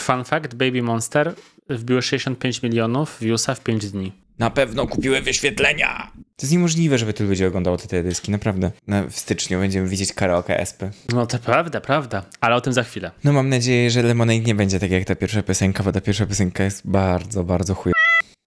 Fun fact, Baby Monster wbiły 65 milionów viewsa w 5 dni. Na pewno kupiły wyświetlenia! To jest niemożliwe, żeby tylu ludzi oglądało te teledyski, naprawdę. W styczniu będziemy widzieć karaoke SP. No to prawda, ale o tym za chwilę. No mam nadzieję, że Lemonade nie będzie tak jak ta pierwsza piosenka, bo ta pierwsza piosenka jest bardzo, bardzo chuj.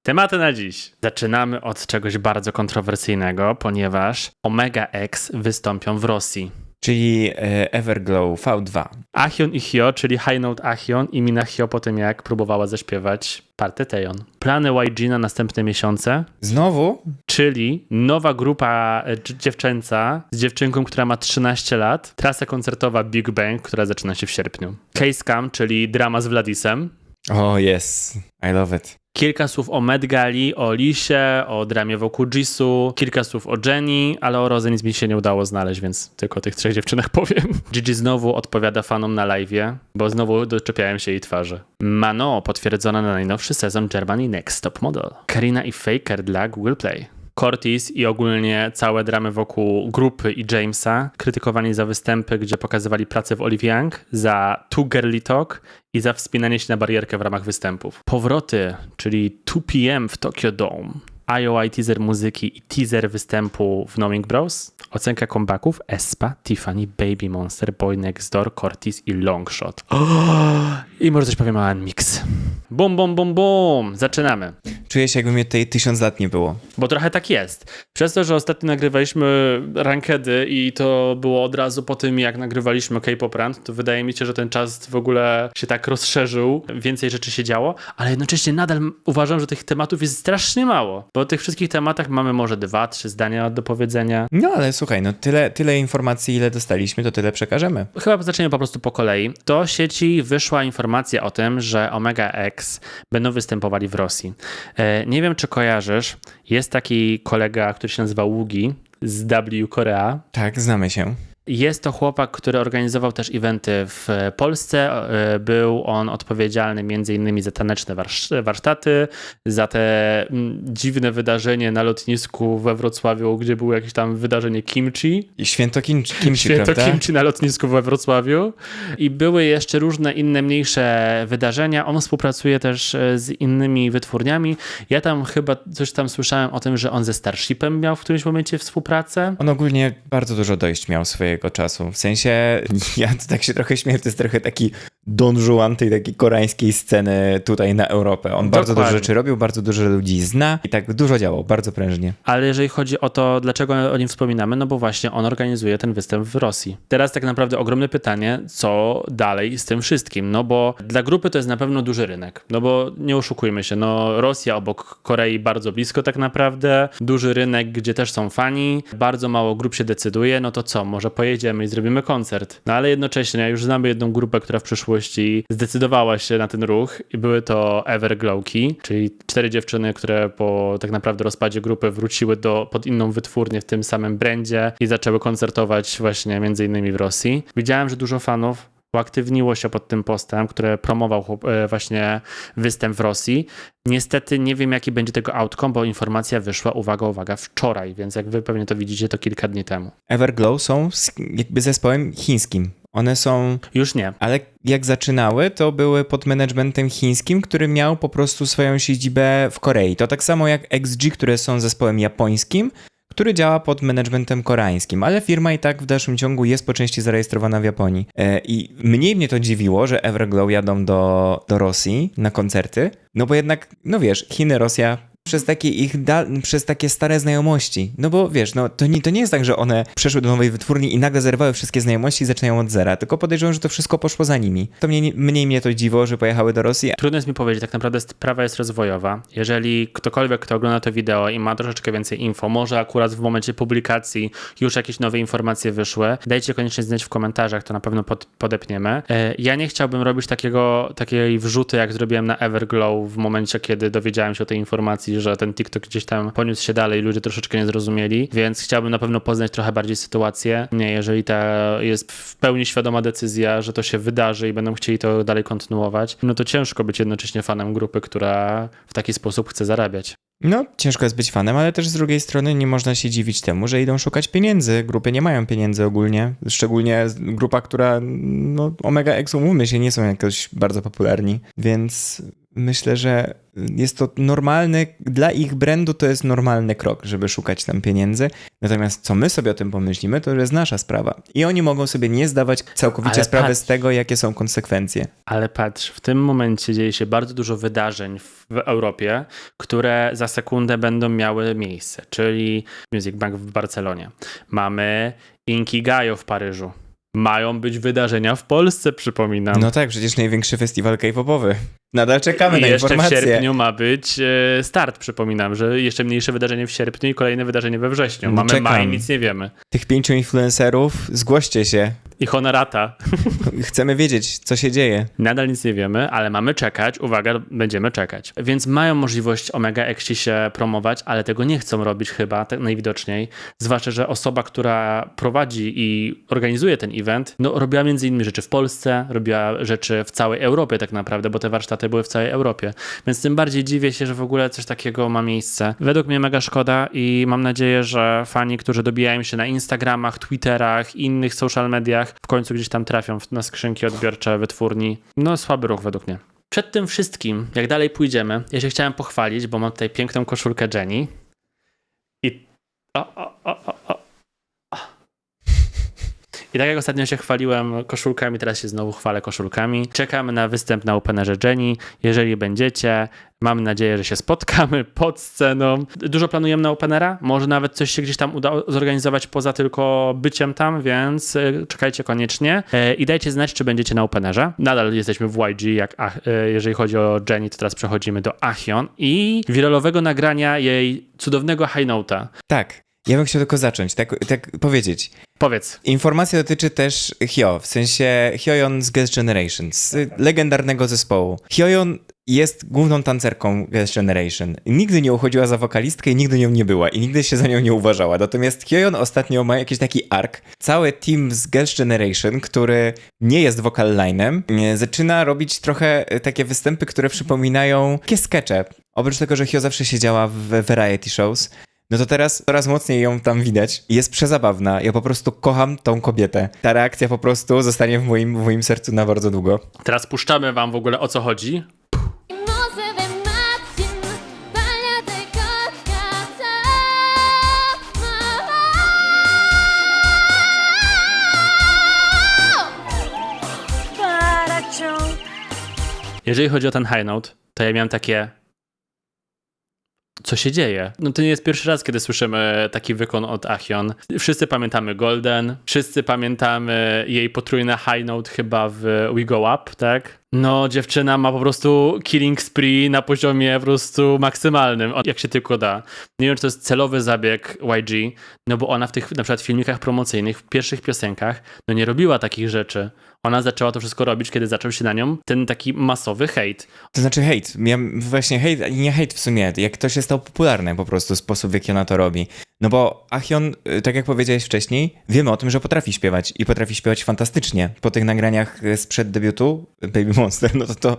Tematy na dziś. Zaczynamy od czegoś bardzo kontrowersyjnego, ponieważ Omega X wystąpią w Rosji. Czyli Everglow V2. Ahyun i Hyo, czyli High Note Ahyun i Mina Hyo po tym, jak próbowała zaśpiewać Party Taeyeon. Plany YG na następne miesiące. Znowu? Czyli nowa grupa dziewczęca z dziewczynką, która ma 13 lat. Trasa koncertowa Big Bang, która zaczyna się w sierpniu. Case Cam, czyli drama z Vladisem. Oh yes, I love it. Kilka słów o Met Gali, o Lisie, o dramie wokół Jisoo, kilka słów o Jennie, ale o Rosé nic mi się nie udało znaleźć, więc tylko o tych 3 dziewczynach powiem. Gigi znowu odpowiada fanom na live'ie, bo znowu doczepiałem się jej twarzy. Mano potwierdzona na najnowszy sezon Germany Next Top Model. Karina i Faker dla Google Play. Curtis i ogólnie całe dramy wokół grupy i Jamesa krytykowani za występy, gdzie pokazywali pracę w Olive Young, za Too Girly Talk i za wspinanie się na barierkę w ramach występów. Powroty, czyli 2 PM w Tokyo Dome, IOI teaser muzyki i teaser występu w Knowing Bros, ocenka comebacków aespa, Tiffany, Baby Monster, Boy Next Door, Curtis i Longshot. I może coś powiem o Mix. Bum, bum, bum, bum. Zaczynamy. Czuję się, jakby mnie tutaj 1000 lat nie było. Bo trochę tak jest. Przez to, że ostatnio nagrywaliśmy rankedy i to było od razu po tym, jak nagrywaliśmy K-Pop Rant, to wydaje mi się, że ten czas w ogóle się tak rozszerzył, więcej rzeczy się działo, ale jednocześnie nadal uważam, że tych tematów jest strasznie mało, bo o tych wszystkich tematach mamy może 2-3 zdania do powiedzenia. No ale słuchaj, no tyle informacji, ile dostaliśmy, to tyle przekażemy. Chyba zaczniemy po prostu po kolei. Do sieci wyszła informacja o tym, że Omega X będą występowali w Rosji. Nie wiem, czy kojarzysz, jest taki kolega, który się nazywa Ługi z W Korea. Tak, znamy się. Jest to chłopak, który organizował też eventy w Polsce. Był on odpowiedzialny m.in. za taneczne warsztaty, za te dziwne wydarzenie na lotnisku we Wrocławiu, gdzie było jakieś tam wydarzenie kimchi. I święto kimchi, Święto prawda? kimchi na lotnisku we Wrocławiu. I były jeszcze różne inne mniejsze wydarzenia. On współpracuje też z innymi wytwórniami. Ja tam chyba coś tam słyszałem o tym, że on ze Starshipem miał w którymś momencie współpracę. On ogólnie bardzo dużo dojść miał swojego czasu. W sensie, ja to tak się trochę śmieję, to jest trochę taki Don Juan tej takiej koreańskiej sceny tutaj na Europę. On bardzo dużo rzeczy robił, bardzo dużo ludzi zna i tak dużo działał, bardzo prężnie. Ale jeżeli chodzi o to, dlaczego o nim wspominamy, no bo właśnie on organizuje ten występ w Rosji. Teraz tak naprawdę ogromne pytanie, co dalej z tym wszystkim, no bo dla grupy to jest na pewno duży rynek, no bo nie oszukujmy się, no Rosja obok Korei bardzo blisko tak naprawdę, duży rynek, gdzie też są fani, bardzo mało grup się decyduje, no to co, może pojedziemy i zrobimy koncert. No ale jednocześnie już znamy jedną grupę, która w przyszłości zdecydowała się na ten ruch i były to Everglowki, czyli 4 dziewczyny, które po tak naprawdę rozpadzie grupy wróciły pod inną wytwórnię w tym samym brandzie i zaczęły koncertować właśnie między innymi w Rosji. Widziałem, że dużo fanów uaktywniło się pod tym postem, który promował właśnie występ w Rosji. Niestety nie wiem, jaki będzie tego outcome, bo informacja wyszła, uwaga, wczoraj, więc jak wy pewnie to widzicie, to kilka dni temu. Everglow są jakby zespołem chińskim. One są... Już nie. Ale jak zaczynały, to były pod managementem chińskim, który miał po prostu swoją siedzibę w Korei. To tak samo jak XG, które są zespołem japońskim, który działa pod managementem koreańskim, ale firma i tak w dalszym ciągu jest po części zarejestrowana w Japonii. I mniej mnie to dziwiło, że Everglow jadą do Rosji na koncerty, no bo jednak, no wiesz, Chiny, Rosja... Przez takie stare znajomości. No bo wiesz, no to nie jest tak, że one przeszły do nowej wytwórni i nagle zerwały wszystkie znajomości i zaczynają od zera, tylko podejrzewam, że to wszystko poszło za nimi. To mniej mnie to dziwo, że pojechały do Rosji. Trudno jest mi powiedzieć, tak naprawdę sprawa jest rozwojowa. Jeżeli ktokolwiek, kto ogląda to wideo i ma troszeczkę więcej info, może akurat w momencie publikacji już jakieś nowe informacje wyszły, dajcie koniecznie znać w komentarzach, to na pewno podepniemy. Ja nie chciałbym robić takiej wrzuty, jak zrobiłem na Everglow w momencie, kiedy dowiedziałem się o tej informacji, że ten TikTok gdzieś tam poniósł się dalej, ludzie troszeczkę nie zrozumieli, więc chciałbym na pewno poznać trochę bardziej sytuację. Nie, jeżeli ta jest w pełni świadoma decyzja, że to się wydarzy i będą chcieli to dalej kontynuować, no to ciężko być jednocześnie fanem grupy, która w taki sposób chce zarabiać. No, ciężko jest być fanem, ale też z drugiej strony nie można się dziwić temu, że idą szukać pieniędzy. Grupy nie mają pieniędzy ogólnie. Szczególnie grupa, która, no, Omega X, umówmy się, nie są jakoś bardzo popularni, więc myślę, że jest to normalny, dla ich brandu to jest normalny krok, żeby szukać tam pieniędzy. Natomiast co my sobie o tym pomyślimy, to już jest nasza sprawa. I oni mogą sobie nie zdawać całkowicie Ale sprawy patrz. z tego, jakie są konsekwencje. Ale patrz, w tym momencie dzieje się bardzo dużo wydarzeń w Europie, które za sekundę będą miały miejsce, czyli Music Bank w Barcelonie. Mamy Inkigayo w Paryżu. Mają być wydarzenia w Polsce, przypominam. No tak, przecież największy festiwal K-popowy. Nadal czekamy I na jeszcze w informacje. sierpniu ma być start, przypominam, że jeszcze mniejsze wydarzenie w sierpniu i kolejne wydarzenie we wrześniu. No Mamy czekam. maj, nic nie wiemy. Tych 5 influencerów, zgłoście się. I Honorata. Chcemy wiedzieć, co się dzieje. Nadal nic nie wiemy, ale mamy czekać. Uwaga, będziemy czekać. Więc mają możliwość Omega X się promować, ale tego nie chcą robić chyba, tak najwidoczniej. Zwłaszcza, że osoba, która prowadzi i organizuje ten event, no robiła między innymi rzeczy w Polsce, robiła rzeczy w całej Europie tak naprawdę, bo te warsztaty były w całej Europie. Więc tym bardziej dziwię się, że w ogóle coś takiego ma miejsce. Według mnie mega szkoda i mam nadzieję, że fani, którzy dobijają się na Instagramach, Twitterach i innych social mediach, w końcu gdzieś tam trafią na skrzynki odbiorcze wytwórni. No słaby ruch według mnie. Przed tym wszystkim, jak dalej pójdziemy, ja się chciałem pochwalić, bo mam tutaj piękną koszulkę Jennie. I... I tak jak ostatnio się chwaliłem koszulkami, teraz się znowu chwalę koszulkami. Czekamy na występ na Openerze Jennie. Jeżeli będziecie, mam nadzieję, że się spotkamy pod sceną. Dużo planujemy na Openera. Może nawet coś się gdzieś tam uda zorganizować poza tylko byciem tam, więc czekajcie koniecznie. I dajcie znać, czy będziecie na Openerze. Nadal jesteśmy w YG, jeżeli chodzi o Jennie, to teraz przechodzimy do Achion i wiralowego nagrania jej cudownego high note'a. Tak, ja bym chciał tylko zacząć, tak powiedzieć. Powiedz. Informacja dotyczy też Hyo, w sensie Hyoyeon z Girls' Generation, z legendarnego zespołu. Hyoyeon jest główną tancerką Girls' Generation. Nigdy nie uchodziła za wokalistkę i nigdy nią nie była i nigdy się za nią nie uważała. Natomiast Hyoyeon ostatnio ma jakiś taki ark. Cały team z Girls' Generation, który nie jest vocal line'em, zaczyna robić trochę takie występy, które przypominają takie skecze. Oprócz tego, że Hyo zawsze siedziała w variety shows, no to teraz coraz mocniej ją tam widać i jest przezabawna. Ja po prostu kocham tą kobietę. Ta reakcja po prostu zostanie w moim sercu na bardzo długo. Teraz puszczamy wam w ogóle o co chodzi. 모습에 마침 빨려들 것 같아 Jeżeli chodzi o ten high note, to ja miałem takie... Co się dzieje? No to nie jest pierwszy raz, kiedy słyszymy taki wykon od Achion. Wszyscy pamiętamy Golden, wszyscy pamiętamy jej potrójne high note chyba w We Go Up, tak? No, dziewczyna ma po prostu killing spree na poziomie po prostu maksymalnym, jak się tylko da. Nie wiem, czy to jest celowy zabieg YG, no bo ona w tych na przykład filmikach promocyjnych, w pierwszych piosenkach, no nie robiła takich rzeczy. Ona zaczęła to wszystko robić, kiedy zaczął się na nią ten taki masowy hejt. To znaczy hejt. Właśnie hejt, nie hejt w sumie. Jak to się stał popularne po prostu, sposób w jaki ona to robi. No bo Achion, tak jak powiedziałeś wcześniej, wiemy o tym, że potrafi śpiewać i potrafi śpiewać fantastycznie. Po tych nagraniach sprzed debiutu Baby Monster, no to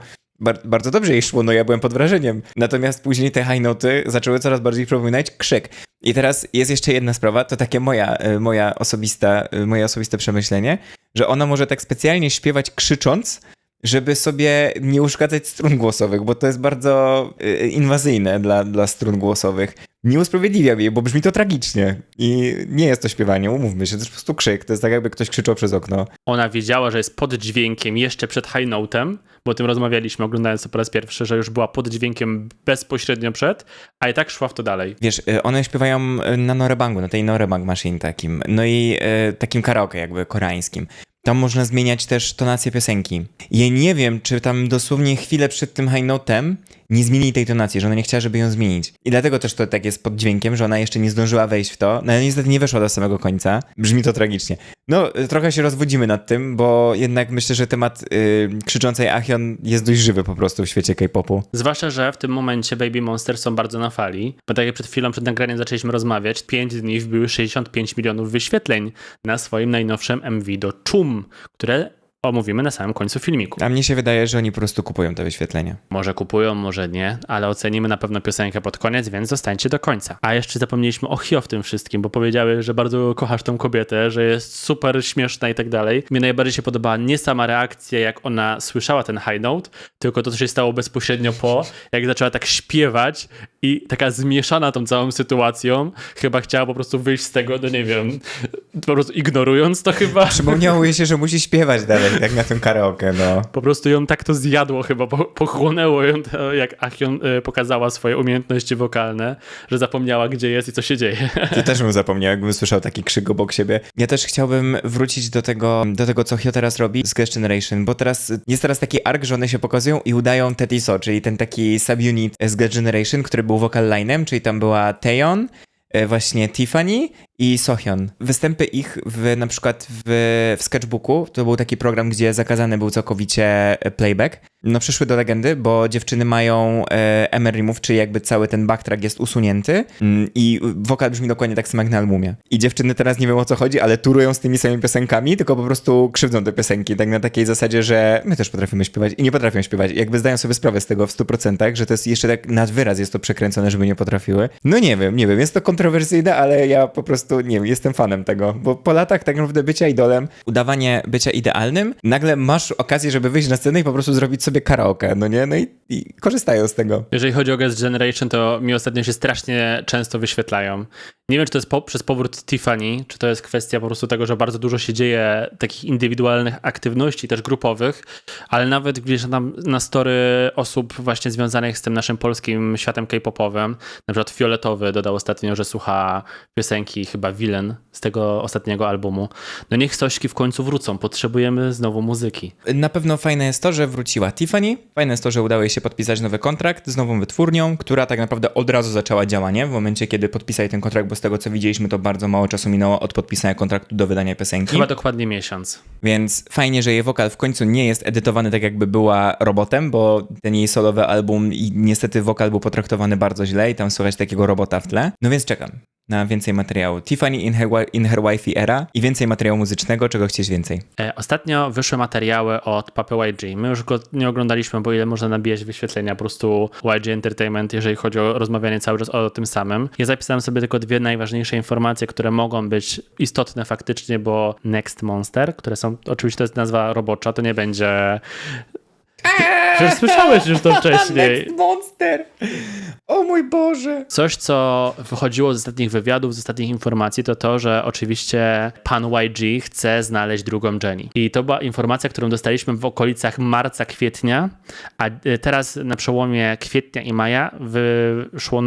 bardzo dobrze jej szło, no ja byłem pod wrażeniem. Natomiast później te high noty zaczęły coraz bardziej przypominać krzyk. I teraz jest jeszcze jedna sprawa, to takie moje osobiste przemyślenie, że ona może tak specjalnie śpiewać krzycząc, żeby sobie nie uszkadzać strun głosowych, bo to jest bardzo inwazyjne dla strun głosowych. Nie usprawiedliwiam jej, bo brzmi to tragicznie. I nie jest to śpiewanie, umówmy się, to jest po prostu krzyk. To jest tak, jakby ktoś krzyczał przez okno. Ona wiedziała, że jest pod dźwiękiem jeszcze przed high note'em, bo o tym rozmawialiśmy, oglądając to po raz pierwszy, że już była pod dźwiękiem bezpośrednio przed, a i tak szła w to dalej. Wiesz, one śpiewają na norebangu, na tej norebang machine takim. No i takim karaoke jakby koreańskim. Tam można zmieniać też tonację piosenki. Ja nie wiem, czy tam dosłownie chwilę przed tym high note'em nie zmienili tej tonacji, że ona nie chciała, żeby ją zmienić. I dlatego też to tak jest pod dźwiękiem, że ona jeszcze nie zdążyła wejść w to, no ale niestety nie weszła do samego końca. Brzmi to tragicznie. No, trochę się rozwodzimy nad tym, bo jednak myślę, że temat krzyczącej Achion jest dość żywy po prostu w świecie K-popu. Zwłaszcza, że w tym momencie Baby Monster są bardzo na fali, bo tak jak przed chwilą, przed nagraniem zaczęliśmy rozmawiać, 5 dni wbiły 65 milionów wyświetleń na swoim najnowszym MV do Chum, które omówimy na samym końcu filmiku. A mnie się wydaje, że oni po prostu kupują te wyświetlenia. Może kupują, może nie, ale ocenimy na pewno piosenkę pod koniec, więc zostańcie do końca. A jeszcze zapomnieliśmy o Hyo w tym wszystkim, bo powiedziały, że bardzo kochasz tą kobietę, że jest super śmieszna i tak dalej. Mnie najbardziej się podobała nie sama reakcja, jak ona słyszała ten high note, tylko to, co się stało bezpośrednio po, jak zaczęła tak śpiewać i taka zmieszana tą całą sytuacją, chyba chciała po prostu wyjść z tego, no nie wiem, po prostu ignorując to chyba. Przypomniało jej się, że musi śpiewać dalej, tak na tym karaoke, no. Po prostu ją tak to zjadło chyba, pochłonęło ją to, jak Ahyeon pokazała swoje umiejętności wokalne, że zapomniała, gdzie jest i co się dzieje. Ty też bym zapomniał, jakbym słyszał taki krzyk obok siebie. Ja też chciałbym wrócić do tego, co Hyo teraz robi z Girls' Generation, bo jest teraz taki ark, że one się pokazują i udają Tetiso, czyli ten taki subunit z Girls' Generation, który był vocal line'em, czyli tam była Taeyeon, właśnie Tiffany i Sohyun. Występy ich na przykład w Sketchbooku, to był taki program, gdzie zakazany był całkowicie playback, no przyszły do legendy, bo dziewczyny mają MR Remove, czyli jakby cały ten backtrack jest usunięty i wokal brzmi dokładnie tak samo jak na albumie. I dziewczyny teraz nie wiem o co chodzi, ale turują z tymi samymi piosenkami, tylko po prostu krzywdzą te piosenki, tak na takiej zasadzie, że my też potrafimy śpiewać i nie potrafią śpiewać. Jakby zdają sobie sprawę z tego w 100%, że to jest jeszcze tak nad wyraz jest to przekręcone, żeby nie potrafiły. No nie wiem, jest to kontrowersyjne, ale ja po prostu, nie wiem, jestem fanem tego, bo po latach tak naprawdę bycia idolem, udawanie bycia idealnym, nagle masz okazję, żeby wyjść na scenę i po prostu zrobić sobie karaoke, no nie? No i korzystają z tego. Jeżeli chodzi o Girls' Generation, to mi ostatnio się strasznie często wyświetlają. Nie wiem, czy to jest przez powrót Tiffany, czy to jest kwestia po prostu tego, że bardzo dużo się dzieje takich indywidualnych aktywności, też grupowych, ale nawet gdzieś tam na story osób właśnie związanych z tym naszym polskim światem K-popowym, na przykład Fioletowy dodał ostatnio, że słucha piosenki chyba Villain z tego ostatniego albumu. No niech Sośki w końcu wrócą, potrzebujemy znowu muzyki. Na pewno fajne jest to, że wróciła Tiffany, fajne jest to, że udało jej się podpisać nowy kontrakt z nową wytwórnią, która tak naprawdę od razu zaczęła działanie w momencie, kiedy podpisali ten kontrakt, bo z tego co widzieliśmy, to bardzo mało czasu minęło od podpisania kontraktu do wydania piosenki. Chyba dokładnie miesiąc. Więc fajnie, że jej wokal w końcu nie jest edytowany tak jakby była robotem, bo ten jej solowy album i niestety wokal był potraktowany bardzo źle i tam słychać takiego robota w tle. No więc czekam na więcej materiału. Tiffany in her wifey era i więcej materiału muzycznego, czego chcieć więcej. Ostatnio wyszły materiały od Papy YG. My już go nie oglądaliśmy, bo ile można nabijać wyświetlenia po prostu YG Entertainment, jeżeli chodzi o rozmawianie cały czas o tym samym. Ja zapisałem sobie tylko dwie najważniejsze informacje, które mogą być istotne faktycznie, bo Next Monster, które są, oczywiście to jest nazwa robocza, to nie będzie... Przecież słyszałeś już to wcześniej. Next Monster! O mój Boże! Coś, co wychodziło z ostatnich wywiadów, z ostatnich informacji, to to, że oczywiście pan YG chce znaleźć drugą Jennie. I to była informacja, którą dostaliśmy w okolicach marca, kwietnia, a teraz na przełomie kwietnia i maja wyszło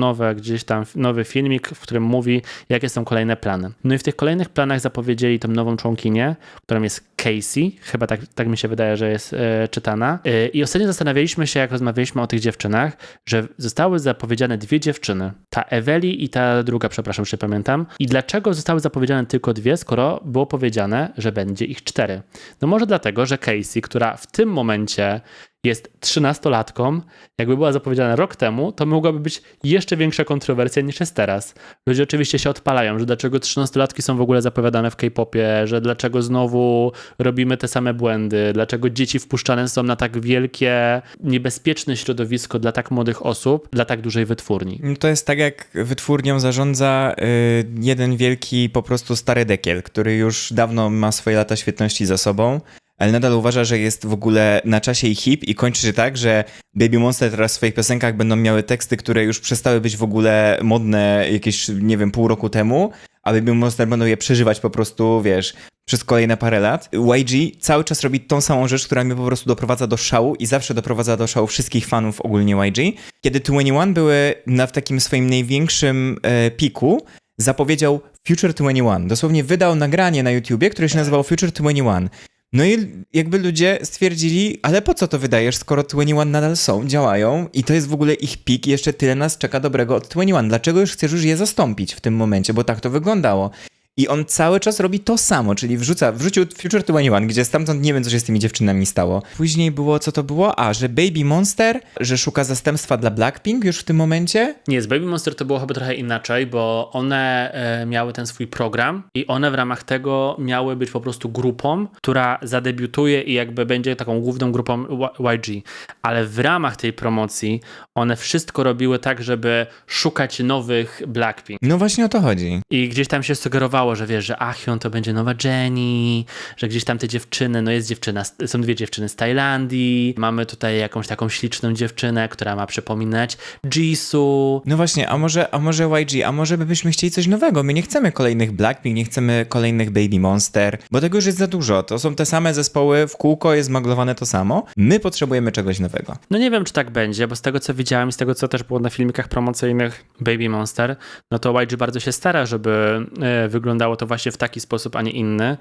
nowy filmik, w którym mówi, jakie są kolejne plany. No i w tych kolejnych planach zapowiedzieli tą nową członkinię, którą jest Casey, chyba tak mi się wydaje, że jest czytana. I ostatnio zastanawialiśmy się, jak rozmawialiśmy o tych dziewczynach, że zostały zapowiedziane dwie dziewczyny. Ta Eweli i ta druga, przepraszam, czy pamiętam. I dlaczego zostały zapowiedziane tylko dwie, skoro było powiedziane, że będzie ich 4? No może dlatego, że Casey, która w tym momencie jest 13-latką, jakby była zapowiedziana rok temu, to mogłaby być jeszcze większa kontrowersja niż jest teraz. Ludzie oczywiście się odpalają, że dlaczego 13-latki są w ogóle zapowiadane w K-popie, że dlaczego znowu robimy te same błędy, dlaczego dzieci wpuszczane są na tak wielkie, niebezpieczne środowisko dla tak młodych osób, dla tak dużej wytwórni. To jest tak, jak wytwórnią zarządza jeden wielki po prostu stary dekiel, który już dawno ma swoje lata świetności za sobą, ale nadal uważa, że jest w ogóle na czasie i hip i kończy się tak, że Baby Monster teraz w swoich piosenkach będą miały teksty, które już przestały być w ogóle modne jakieś, nie wiem, pół roku temu, a Baby Monster będą je przeżywać po prostu, wiesz, przez kolejne parę lat. YG cały czas robi tą samą rzecz, która mnie po prostu doprowadza do szału i zawsze doprowadza do szału wszystkich fanów ogólnie YG. Kiedy 21 były w takim swoim największym piku, zapowiedział Future 21. Dosłownie wydał nagranie na YouTubie, które się nazywało Future 21. No i jakby ludzie stwierdzili, ale po co to wydajesz, skoro 21 nadal są, działają i to jest w ogóle ich pik i jeszcze tyle nas czeka dobrego od 21. Dlaczego już chcesz je zastąpić w tym momencie, bo tak to wyglądało. I on cały czas robi to samo, czyli wrzucił Future 21, gdzie stamtąd nie wiem, co się z tymi dziewczynami stało. Później było, co to było? Że Baby Monster, że szuka zastępstwa dla Blackpink już w tym momencie. Nie, z Baby Monster to było chyba trochę inaczej, bo one miały ten swój program i one w ramach tego miały być po prostu grupą, która zadebiutuje i jakby będzie taką główną grupą YG. Ale w ramach tej promocji one wszystko robiły tak, żeby szukać nowych Blackpink. No właśnie o to chodzi. I gdzieś tam się sugerowało, że wiesz, że Ahyun to będzie nowa Jennie, że gdzieś tam te dziewczyny, no jest dziewczyna, są dwie dziewczyny z Tajlandii, mamy tutaj jakąś taką śliczną dziewczynę, która ma przypominać Jisoo. No właśnie, a może YG, a może byśmy chcieli coś nowego. My nie chcemy kolejnych Blackpink, nie chcemy kolejnych Baby Monster, bo tego już jest za dużo. To są te same zespoły, w kółko jest maglowane to samo. My potrzebujemy czegoś nowego. No nie wiem, czy tak będzie, bo z tego, co widziałem i z tego, co też było na filmikach promocyjnych Baby Monster, no to YG bardzo się stara, żeby wyglądało to właśnie w taki sposób, a nie inny.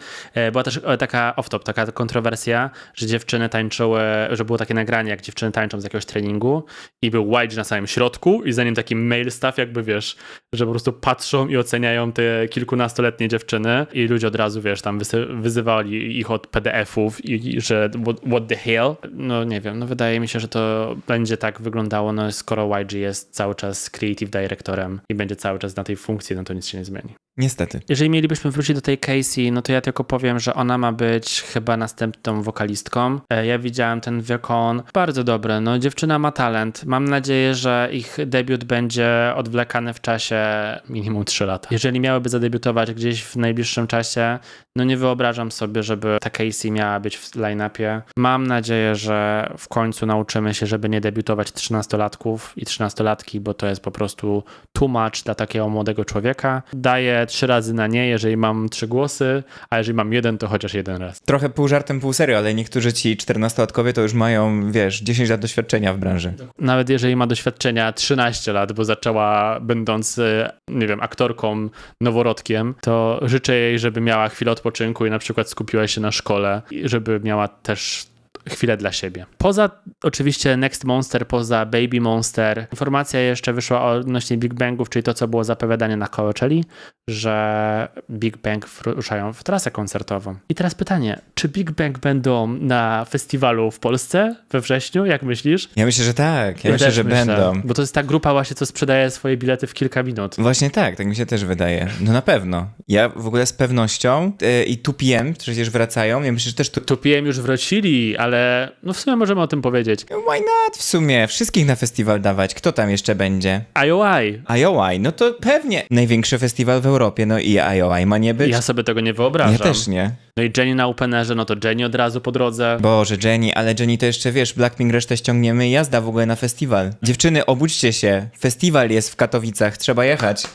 Była też taka off-top, taka kontrowersja, że dziewczyny tańczyły, że było takie nagranie, jak dziewczyny tańczą z jakiegoś treningu i był YG na samym środku i za nim taki male staff, jakby wiesz, że po prostu patrzą i oceniają te kilkunastoletnie dziewczyny i ludzie od razu, wiesz, tam wyzywali ich od PDF-ów i że what the hell? No nie wiem, no wydaje mi się, że to będzie tak wyglądało, no skoro YG jest cały czas creative directorem i będzie cały czas na tej funkcji, no to nic się nie zmieni. Niestety. Jeżeli mielibyśmy wrócić do tej Casey, no to ja tylko powiem, że ona ma być chyba następną wokalistką. Ja widziałem ten wykon, bardzo dobry, no dziewczyna ma talent. Mam nadzieję, że ich debiut będzie odwlekany w czasie minimum 3 lata. Jeżeli miałyby zadebiutować gdzieś w najbliższym czasie, no nie wyobrażam sobie, żeby ta Casey miała być w line-upie. Mam nadzieję, że w końcu nauczymy się, żeby nie debiutować 13-latków i 13-latki, bo to jest po prostu too much dla takiego młodego człowieka. Daję 3 razy na nie, jeżeli mam 3 głosy, a jeżeli mam 1, to chociaż 1 raz. Trochę pół żartem, pół serio, ale niektórzy ci 14-latkowie to już mają, wiesz, 10 lat doświadczenia w branży. Nawet jeżeli ma doświadczenia 13 lat, bo zaczęła będąc, nie wiem, aktorką, noworodkiem, to życzę jej, żeby miała chwilę odpoczynku i na przykład skupiła się na szkole i żeby miała też chwilę dla siebie. Poza oczywiście Next Monster, poza Baby Monster, informacja jeszcze wyszła odnośnie Big Bangów, czyli to, co było zapowiadane na Coachelli, że Big Bang ruszają w trasę koncertową. I teraz pytanie, czy Big Bang będą na festiwalu w Polsce we wrześniu? Jak myślisz? Ja myślę, że tak. Ja myślę, też że będą. Bo to jest ta grupa właśnie, co sprzedaje swoje bilety w kilka minut. Właśnie tak mi się też wydaje. No na pewno. Ja w ogóle z pewnością i 2PM przecież wracają. Ja myślę, że też Tu PM już wrócili, ale no w sumie możemy o tym powiedzieć. Why not w sumie? Wszystkich na festiwal dawać. Kto tam jeszcze będzie? IOI. IOI, no to pewnie. Największy festiwal w Europie, no i IOI ma nie być? Ja sobie tego nie wyobrażam. Ja też nie. No i Jennie na openerze, no to Jennie od razu po drodze. Boże, Jennie, ale Jennie to jeszcze, wiesz, Blackpink resztę ściągniemy i jazda w ogóle na festiwal. Dziewczyny, obudźcie się. Festiwal jest w Katowicach, trzeba jechać.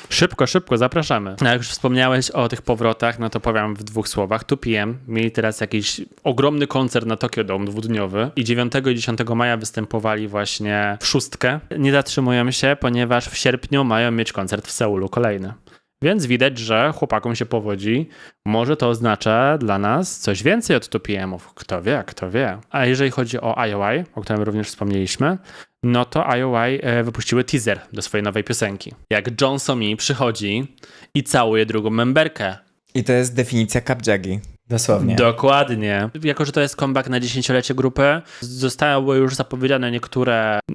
Szybko, zapraszamy. No jak już wspomniałeś o tych powrotach, no to powiem w 2 słowach. 2PM mieli teraz jakiś ogromny koncert na Tokyo Dome 2-dniowy i 9 i 10 maja występowali właśnie w 6. Nie zatrzymują się, ponieważ w sierpniu mają mieć koncert w Seulu kolejny. Więc widać, że chłopakom się powodzi. Może to oznacza dla nas coś więcej od 2PM-ów. Kto wie. A jeżeli chodzi o IOI, o którym również wspomnieliśmy, no to IOI wypuściły teaser do swojej nowej piosenki. Jak Jong So-mi przychodzi i całuje drugą memberkę. I to jest definicja Kapjagi. Dosłownie. Dokładnie. Jako, że to jest comeback na 10-lecie grupy, zostały już zapowiedziane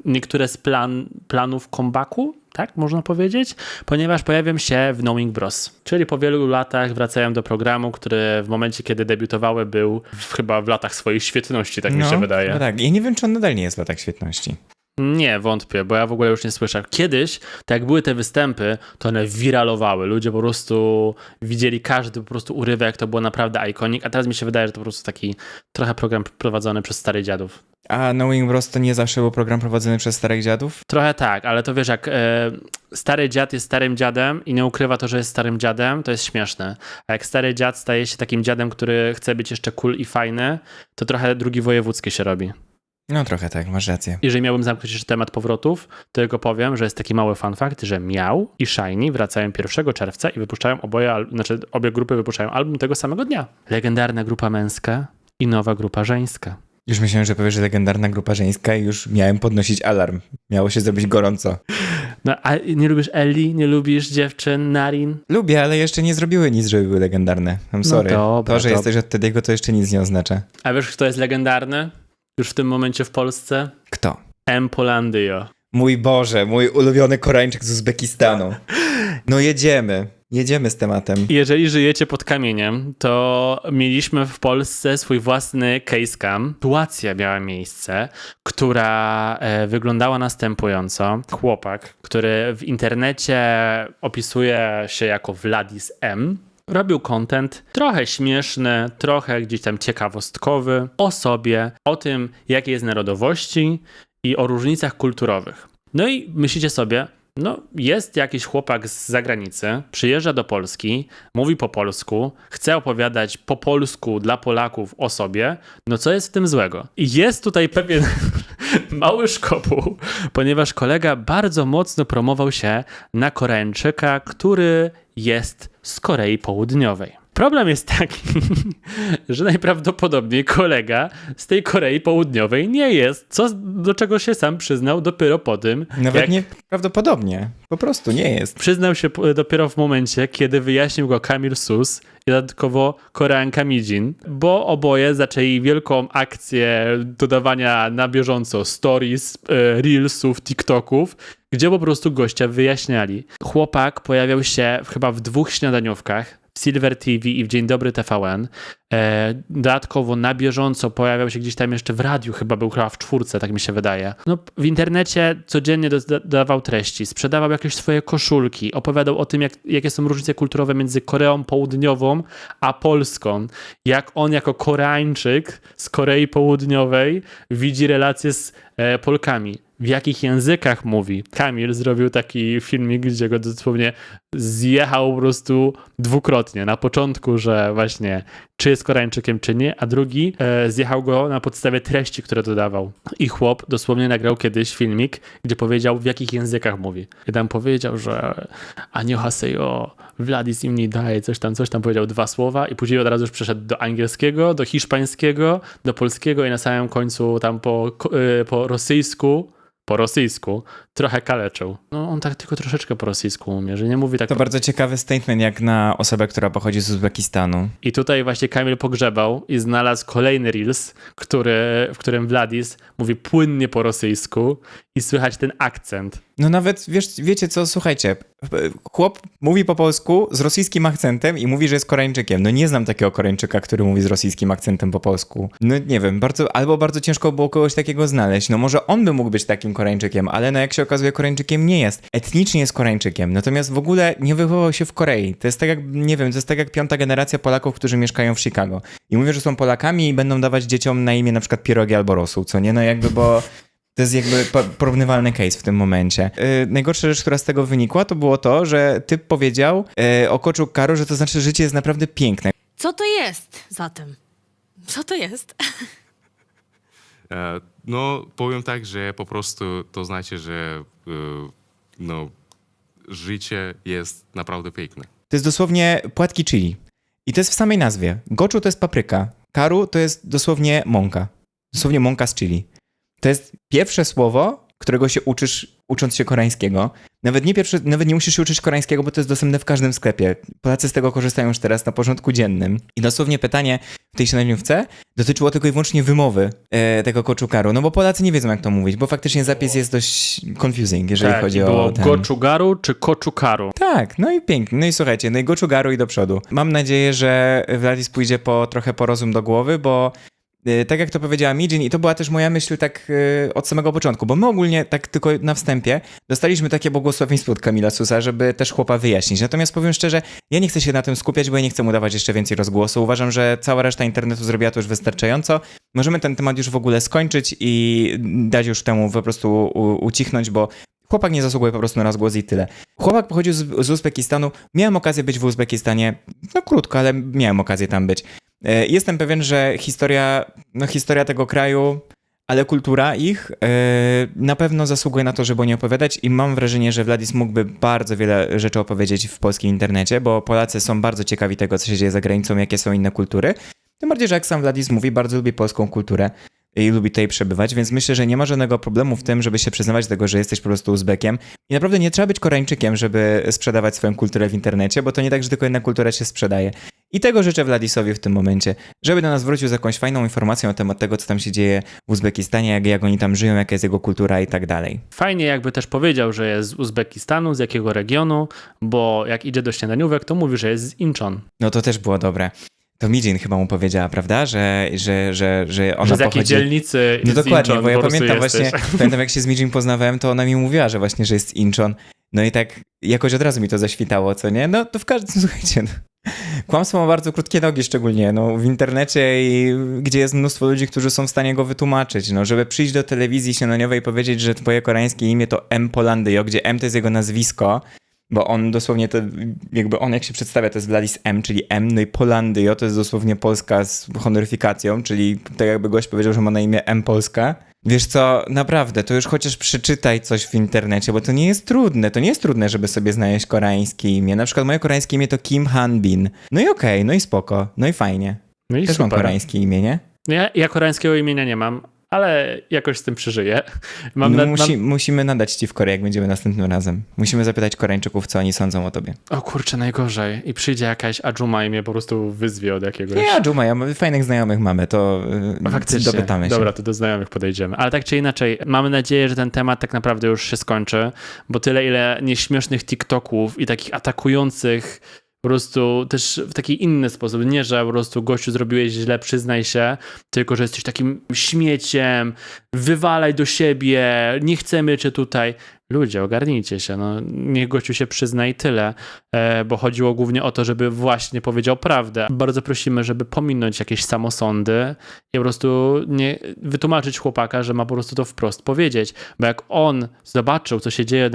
niektóre z planów comebacku, tak można powiedzieć, ponieważ pojawią się w Knowing Bros. Czyli po wielu latach wracają do programu, który w momencie, kiedy debiutowały, był chyba w latach swojej świetności, tak mi się wydaje. No tak, ja nie wiem, czy on nadal nie jest w latach świetności. Nie, wątpię, bo ja w ogóle już nie słyszę. Kiedyś, tak jak były te występy, to one wiralowały. Ludzie po prostu widzieli każdy po prostu urywek, to było naprawdę iconic, a teraz mi się wydaje, że to po prostu taki trochę program prowadzony przez starych dziadów. A Knowing Bros to nie zawsze był program prowadzony przez starych dziadów? Trochę tak, ale to wiesz, jak stary dziad jest starym dziadem i nie ukrywa to, że jest starym dziadem, to jest śmieszne. A jak stary dziad staje się takim dziadem, który chce być jeszcze cool i fajny, to trochę drugi wojewódzki się robi. No trochę tak, masz rację. Jeżeli miałbym zamknąć jeszcze temat powrotów, to tylko powiem, że jest taki mały fun fact, że Miał i Shiny wracają 1 czerwca i wypuszczają obie grupy wypuszczają album tego samego dnia. Legendarna grupa męska i nowa grupa żeńska. Już myślałem, że powiesz, że legendarna grupa żeńska i już miałem podnosić alarm. Miało się zrobić gorąco. No, a nie lubisz Ellie? Nie lubisz dziewczyn, Narin? Lubię, ale jeszcze nie zrobiły nic, żeby były legendarne. I'm sorry. dobra, to, że to- jesteś od Tediego, to jeszcze nic nie oznacza. A wiesz, kto jest legendarny? Już w tym momencie w Polsce? Kto? Empolandio. Mój Boże, mój ulubiony Koreańczyk z Uzbekistanu. No jedziemy. Jedziemy z tematem. Jeżeli żyjecie pod kamieniem, to mieliśmy w Polsce swój własny case cam. Sytuacja miała miejsce, która wyglądała następująco. Chłopak, który w internecie opisuje się jako Wladis M., robił content trochę śmieszny, trochę gdzieś tam ciekawostkowy o sobie, o tym, jakie jest narodowości i o różnicach kulturowych. No i myślicie sobie, no jest jakiś chłopak z zagranicy, przyjeżdża do Polski, mówi po polsku, chce opowiadać po polsku dla Polaków o sobie, no co jest w tym złego? I jest tutaj pewien mały szkopuł, ponieważ kolega bardzo mocno promował się na Koreańczyka, który jest z Korei Południowej. Problem jest taki, że najprawdopodobniej kolega z tej Korei Południowej nie jest, do czego się sam przyznał dopiero po tym, Nawet jak nie prawdopodobnie. Po prostu nie jest. przyznał się dopiero w momencie, kiedy wyjaśnił go Kamil Sus i dodatkowo Koreanka Mijin, bo oboje zaczęli wielką akcję dodawania na bieżąco stories, reelsów, TikToków, gdzie po prostu gościa wyjaśniali. Chłopak pojawiał się chyba w 2 śniadaniówkach, w Silver TV i w Dzień Dobry TVN. Dodatkowo na bieżąco pojawiał się gdzieś tam jeszcze w radiu, chyba w 4, tak mi się wydaje. No, w internecie codziennie dodawał treści, sprzedawał jakieś swoje koszulki, opowiadał o tym, jakie są różnice kulturowe między Koreą Południową a Polską. Jak on jako Koreańczyk z Korei Południowej widzi relacje z Polkami. W jakich językach mówi. Kamil zrobił taki filmik, gdzie go dosłownie zjechał po prostu dwukrotnie. Na początku, że właśnie czy jest Koreańczykiem, czy nie, a drugi zjechał go na podstawie treści, które dodawał. I chłop dosłownie nagrał kiedyś filmik, gdzie powiedział, w jakich językach mówi. I tam powiedział, że Annyeonghaseyo, Wladis im nie daje, coś tam powiedział 2 słowa i później od razu już przeszedł do angielskiego, do hiszpańskiego, do polskiego i na samym końcu tam po rosyjsku trochę kaleczył. No on tak tylko troszeczkę po rosyjsku umie, że nie mówi tak. To bardzo ciekawy statement jak na osobę, która pochodzi z Uzbekistanu. I tutaj właśnie Kamil pogrzebał i znalazł kolejny reels, w którym Wladis mówi płynnie po rosyjsku i słychać ten akcent. No nawet, wiecie co, słuchajcie, chłop mówi po polsku z rosyjskim akcentem i mówi, że jest Koreańczykiem. No nie znam takiego Koreańczyka, który mówi z rosyjskim akcentem po polsku. No nie wiem, bardzo ciężko było kogoś takiego znaleźć. No może on by mógł być takim Koreańczykiem, ale no jak się okazuje, Koreańczykiem nie jest. Etnicznie jest Koreańczykiem, natomiast w ogóle nie wychował się w Korei. To jest tak jak, nie wiem, to jest tak jak 5. generacja Polaków, którzy mieszkają w Chicago. I mówią, że są Polakami i będą dawać dzieciom na imię na przykład pierogi albo rosół, co nie? No jakby, bo to jest jakby porównywalny case w tym momencie. Najgorsza rzecz, która z tego wynikła, to było to, że typ powiedział o koczu Karu, że to znaczy, że życie jest naprawdę piękne. Co to jest zatem? Co to jest? No, powiem tak, że po prostu to znaczy, że no, życie jest naprawdę piękne. To jest dosłownie płatki chili. I to jest w samej nazwie. Goczu to jest papryka. Karu to jest dosłownie mąka. Dosłownie mąka z chili. To jest pierwsze słowo, którego się uczysz, ucząc się koreańskiego. Nawet nie musisz się uczyć koreańskiego, bo to jest dostępne w każdym sklepie. Polacy z tego korzystają już teraz na porządku dziennym. I dosłownie pytanie w tej śniadaniówce dotyczyło tylko i wyłącznie wymowy tego koczukaru. No bo Polacy nie wiedzą, jak to mówić, bo faktycznie zapis jest dość confusing, jeżeli chodzi było o ten... Goczugaru czy Koczukaru? Tak, no i pięknie. No i słuchajcie, no i Goczugaru i do przodu. Mam nadzieję, że Wladis pójdzie trochę po rozum do głowy, bo tak jak to powiedziała Mijin i to była też moja myśl tak od samego początku, bo my ogólnie tak tylko na wstępie dostaliśmy takie błogosławieństwo od Kamila Susa, żeby też chłopa wyjaśnić. Natomiast powiem szczerze, ja nie chcę się na tym skupiać, bo ja nie chcę mu dawać jeszcze więcej rozgłosu. Uważam, że cała reszta internetu zrobiła to już wystarczająco. Możemy ten temat już w ogóle skończyć i dać już temu po prostu ucichnąć, bo chłopak nie zasługuje po prostu na rozgłos i tyle. Chłopak pochodził z Uzbekistanu. Miałem okazję być w Uzbekistanie, no krótko, ale miałem okazję tam być. Jestem pewien, że historia tego kraju, ale kultura ich na pewno zasługuje na to, żeby o niej opowiadać i mam wrażenie, że Wladis mógłby bardzo wiele rzeczy opowiedzieć w polskim internecie, bo Polacy są bardzo ciekawi tego, co się dzieje za granicą, jakie są inne kultury. Tym bardziej, że jak sam Wladis mówi, bardzo lubi polską kulturę. i lubi tutaj przebywać, więc myślę, że nie ma żadnego problemu w tym, żeby się przyznawać do tego, że jesteś po prostu Uzbekiem. I naprawdę nie trzeba być Koreańczykiem, żeby sprzedawać swoją kulturę w internecie, bo to nie tak, że tylko jedna kultura się sprzedaje. I tego życzę Vladisowi w tym momencie, żeby do nas wrócił z jakąś fajną informacją na temat tego, co tam się dzieje w Uzbekistanie, jak oni tam żyją, jaka jest jego kultura i tak dalej. Fajnie jakby też powiedział, że jest z Uzbekistanu, z jakiego regionu, bo jak idzie do śniadaniówek, to mówi, że jest z Incheon. No to też było dobre. To Mijin chyba mu powiedziała, prawda? Że ona Że z jakiej pochodzi... dzielnicy No z dokładnie, Incheon bo ja po prostu pamiętam jesteś. właśnie, pamiętam jak się z Mijin poznawałem, to ona mi mówiła, że właśnie, że jest z Incheon. No i tak jakoś od razu mi to zaświtało, co nie? No to w każdym, słuchajcie, no. Kłamstwo ma bardzo krótkie nogi szczególnie, no w internecie i gdzie jest mnóstwo ludzi, którzy są w stanie go wytłumaczyć, no żeby przyjść do telewizji śniadaniowej i powiedzieć, że twoje koreańskie imię to M. Polandyjo, gdzie M to jest jego nazwisko, bo on dosłownie to, jakby on jak się przedstawia, to jest Vladis M, czyli M, no i Polandyjo to jest dosłownie Polska z honoryfikacją, czyli tak jakby gość powiedział, że ma na imię M Polska. Wiesz co, naprawdę, to już chociaż przeczytaj coś w internecie, bo to nie jest trudne. To nie jest trudne, żeby sobie znaleźć koreańskie imię. Na przykład moje koreańskie imię to Kim Han-bin. No i okej, no i spoko, no i fajnie. No i Też mam super. koreańskie imię, nie? Ja koreańskiego imienia nie mam, ale jakoś z tym przeżyję. Musimy nadać ci w Korei, jak będziemy następnym razem. Musimy zapytać Koreańczyków, co oni sądzą o tobie. O kurczę, najgorzej. I przyjdzie jakaś Ajuma i mnie po prostu wyzwie od jakiegoś... Nie, Adżuma, fajnych znajomych mamy, to Faktycznie. dopytamy się. Dobra, to do znajomych podejdziemy. Ale tak czy inaczej, mamy nadzieję, że ten temat tak naprawdę już się skończy, bo tyle, ile nieśmiesznych TikToków i takich atakujących po prostu też w taki inny sposób. Nie, że po prostu gościu zrobiłeś źle, przyznaj się, tylko że jesteś takim śmieciem, wywalaj do siebie, nie chcemy cię tutaj. Ludzie, ogarnijcie się, no niech gościu się przyzna i tyle, bo chodziło głównie o to, żeby właśnie powiedział prawdę. Bardzo prosimy, żeby pominąć jakieś samosądy i po prostu nie wytłumaczyć chłopaka, że ma po prostu to wprost powiedzieć, bo jak on zobaczył, co się dzieje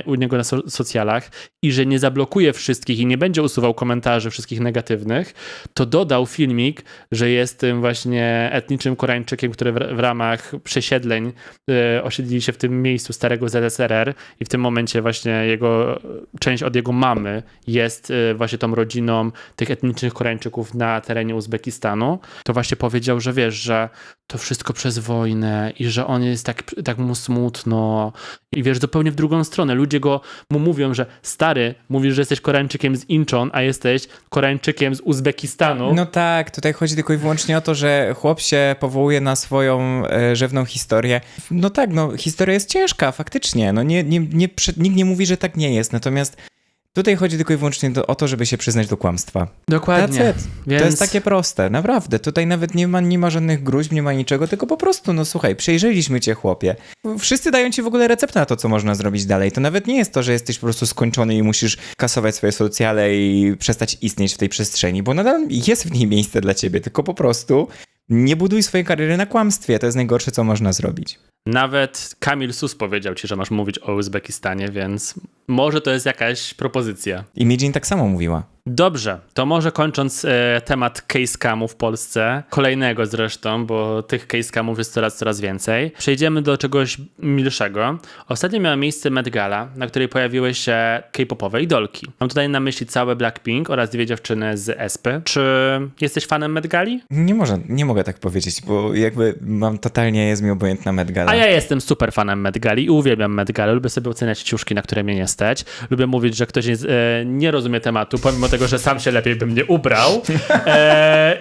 u niego na socjalach i że nie zablokuje wszystkich i nie będzie usuwał komentarzy wszystkich negatywnych, to dodał filmik, że jest tym właśnie etnicznym Koreańczykiem, który w ramach przesiedleń osiedlili się w tym miejscu starego ZSRR i w tym momencie właśnie część od jego mamy jest właśnie tą rodziną tych etnicznych Koreańczyków na terenie Uzbekistanu, to właśnie powiedział, że wiesz, że to wszystko przez wojnę i że on jest tak mu smutno i wiesz, zupełnie w drugą stronę. Ludzie mu mówią, że stary, mówisz, że jesteś Koreańczykiem z Incheon, a jesteś Koreańczykiem z Uzbekistanu. No tak, tutaj chodzi tylko i wyłącznie o to, że chłop się powołuje na swoją rzewną historię. No tak, no historia jest ciężka, faktycznie. No nikt nie mówi, że tak nie jest, natomiast tutaj chodzi tylko i wyłącznie o to, żeby się przyznać do kłamstwa. Dokładnie. That's it. Więc... To jest takie proste, naprawdę. Tutaj nawet nie ma żadnych gruźb, nie ma niczego, tylko po prostu, no słuchaj, przejrzeliśmy cię, chłopie. Wszyscy dają ci w ogóle receptę na to, co można zrobić dalej. To nawet nie jest to, że jesteś po prostu skończony i musisz kasować swoje socjale i przestać istnieć w tej przestrzeni, bo nadal jest w niej miejsce dla ciebie, tylko po prostu nie buduj swojej kariery na kłamstwie. To jest najgorsze, co można zrobić. Nawet Kamil Sus powiedział ci, że masz mówić o Uzbekistanie, więc może to jest jakaś propozycja. I Mijin tak samo mówiła. Dobrze, to może kończąc temat case camu w Polsce, kolejnego zresztą, bo tych case camów jest coraz więcej, przejdziemy do czegoś milszego. Ostatnio miała miejsce Met Gala, na której pojawiły się K-popowe idolki. Mam tutaj na myśli całe Blackpink oraz dwie dziewczyny z Espy. Czy jesteś fanem Met Gali? Nie mogę tak powiedzieć, bo jakby jest mi obojętna Met Gala. A ja jestem super fanem Met Gali i uwielbiam Met Galę. Lubię sobie oceniać ciuszki, na które mnie nie stać. Lubię mówić, że ktoś nie rozumie tematu, pomimo tego, że sam się lepiej bym nie ubrał.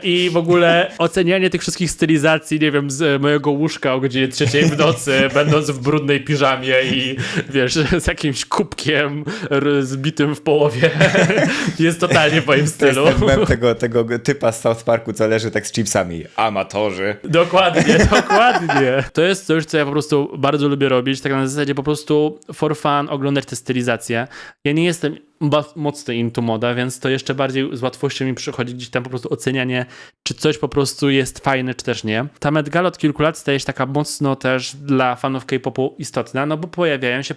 I w ogóle ocenianie tych wszystkich stylizacji, nie wiem, z mojego łóżka o godzinie 3 w nocy, będąc w brudnej piżamie i wiesz, z jakimś kubkiem zbitym w połowie, jest totalnie w moim stylu. To jest ten mem tego typa z South Parku, co leży tak z chipsami. Amatorzy. Dokładnie. To jest coś, co ja po prostu bardzo lubię robić, tak na zasadzie po prostu for fun oglądać te stylizacje. Ja nie jestem mocno into moda, więc to jeszcze bardziej z łatwością mi przychodzi gdzieś tam po prostu ocenianie, czy coś po prostu jest fajne, czy też nie. Ta Met Gala od kilku lat staje się taka mocno też dla fanów K-popu istotna, no bo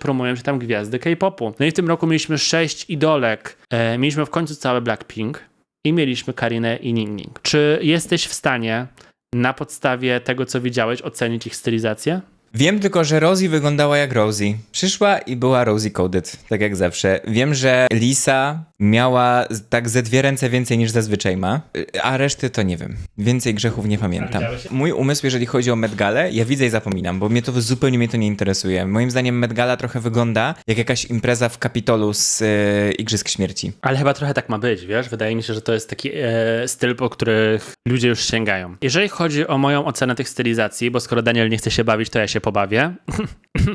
promują się tam gwiazdy K-popu. No i w tym roku mieliśmy 6 idolek. Mieliśmy w końcu całe Blackpink i mieliśmy Karinę i Ningning. Czy jesteś w stanie na podstawie tego, co widziałeś, ocenić ich stylizację? Wiem tylko, że Rosie wyglądała jak Rosie. Przyszła i była Rosie coded, tak jak zawsze. Wiem, że Lisa miała tak ze 2 ręce więcej niż zazwyczaj ma, a reszty to nie wiem. Więcej grzechów nie pamiętam. Mój umysł, jeżeli chodzi o Met Galę, ja widzę i zapominam, bo zupełnie mnie to nie interesuje. Moim zdaniem Met Gala trochę wygląda jak jakaś impreza w Kapitolu z Igrzysk Śmierci. Ale chyba trochę tak ma być, wiesz? Wydaje mi się, że to jest taki styl, po których ludzie już sięgają. Jeżeli chodzi o moją ocenę tych stylizacji, bo skoro Daniel nie chce się bawić, to ja się pobawię.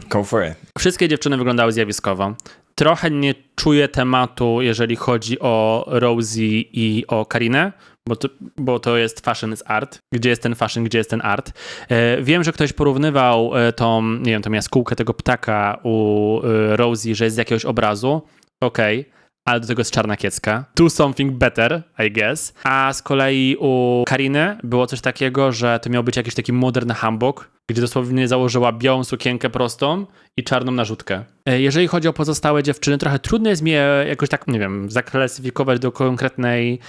Go for it. Wszystkie dziewczyny wyglądały zjawiskowo. Trochę nie czuję tematu, jeżeli chodzi o Rosie i o Karinę, bo to jest fashion is art. Gdzie jest ten fashion, gdzie jest ten art? Wiem, że ktoś porównywał tą jaskółkę tego ptaka u Rosie, że jest z jakiegoś obrazu. Okej. Ale do tego jest czarna kiecka. Do something better, I guess. A z kolei u Kariny było coś takiego, że to miał być jakiś taki modern hanbok, gdzie dosłownie założyła białą sukienkę prostą i czarną narzutkę. Jeżeli chodzi o pozostałe dziewczyny, trochę trudno jest mi jakoś tak, nie wiem, zaklasyfikować do konkretnej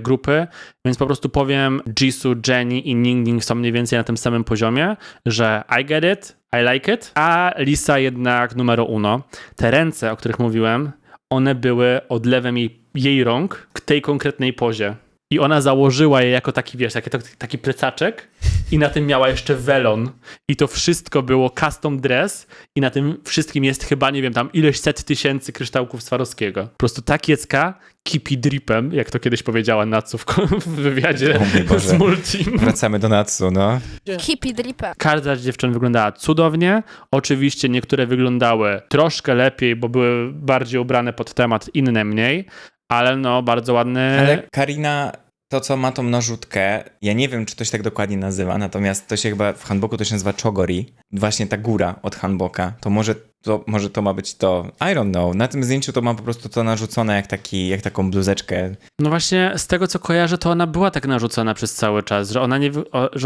grupy, więc po prostu powiem Jisoo, Jennie i Ningning są mniej więcej na tym samym poziomie, że I get it, I like it, a Lisa jednak numero uno. Te ręce, o których mówiłem, one były odlewem jej rąk w tej konkretnej pozie. I ona założyła je jako taki, wiesz, taki plecaczek i na tym miała jeszcze welon. I to wszystko było custom dress i na tym wszystkim jest chyba, nie wiem, tam ileś set tysięcy kryształków Swarowskiego. Po prostu ta kiecka kipi dripem, jak to kiedyś powiedziała Natsu w wywiadzie z Multim. Wracamy do Natsu, no. Hippie dripę. Każda z dziewczyn wyglądała cudownie. Oczywiście niektóre wyglądały troszkę lepiej, bo były bardziej ubrane pod temat, inne mniej. Ale no, bardzo ładny. Ale Karina, to co ma tą narzutkę, ja nie wiem, czy to się tak dokładnie nazywa, natomiast to się chyba w hanboku to się nazywa chogori. Właśnie ta góra od hanboka. To może to ma być to, I don't know. Na tym zdjęciu to ma po prostu to narzucone jak taką bluzeczkę. No właśnie, z tego co kojarzę, to ona była tak narzucona przez cały czas, że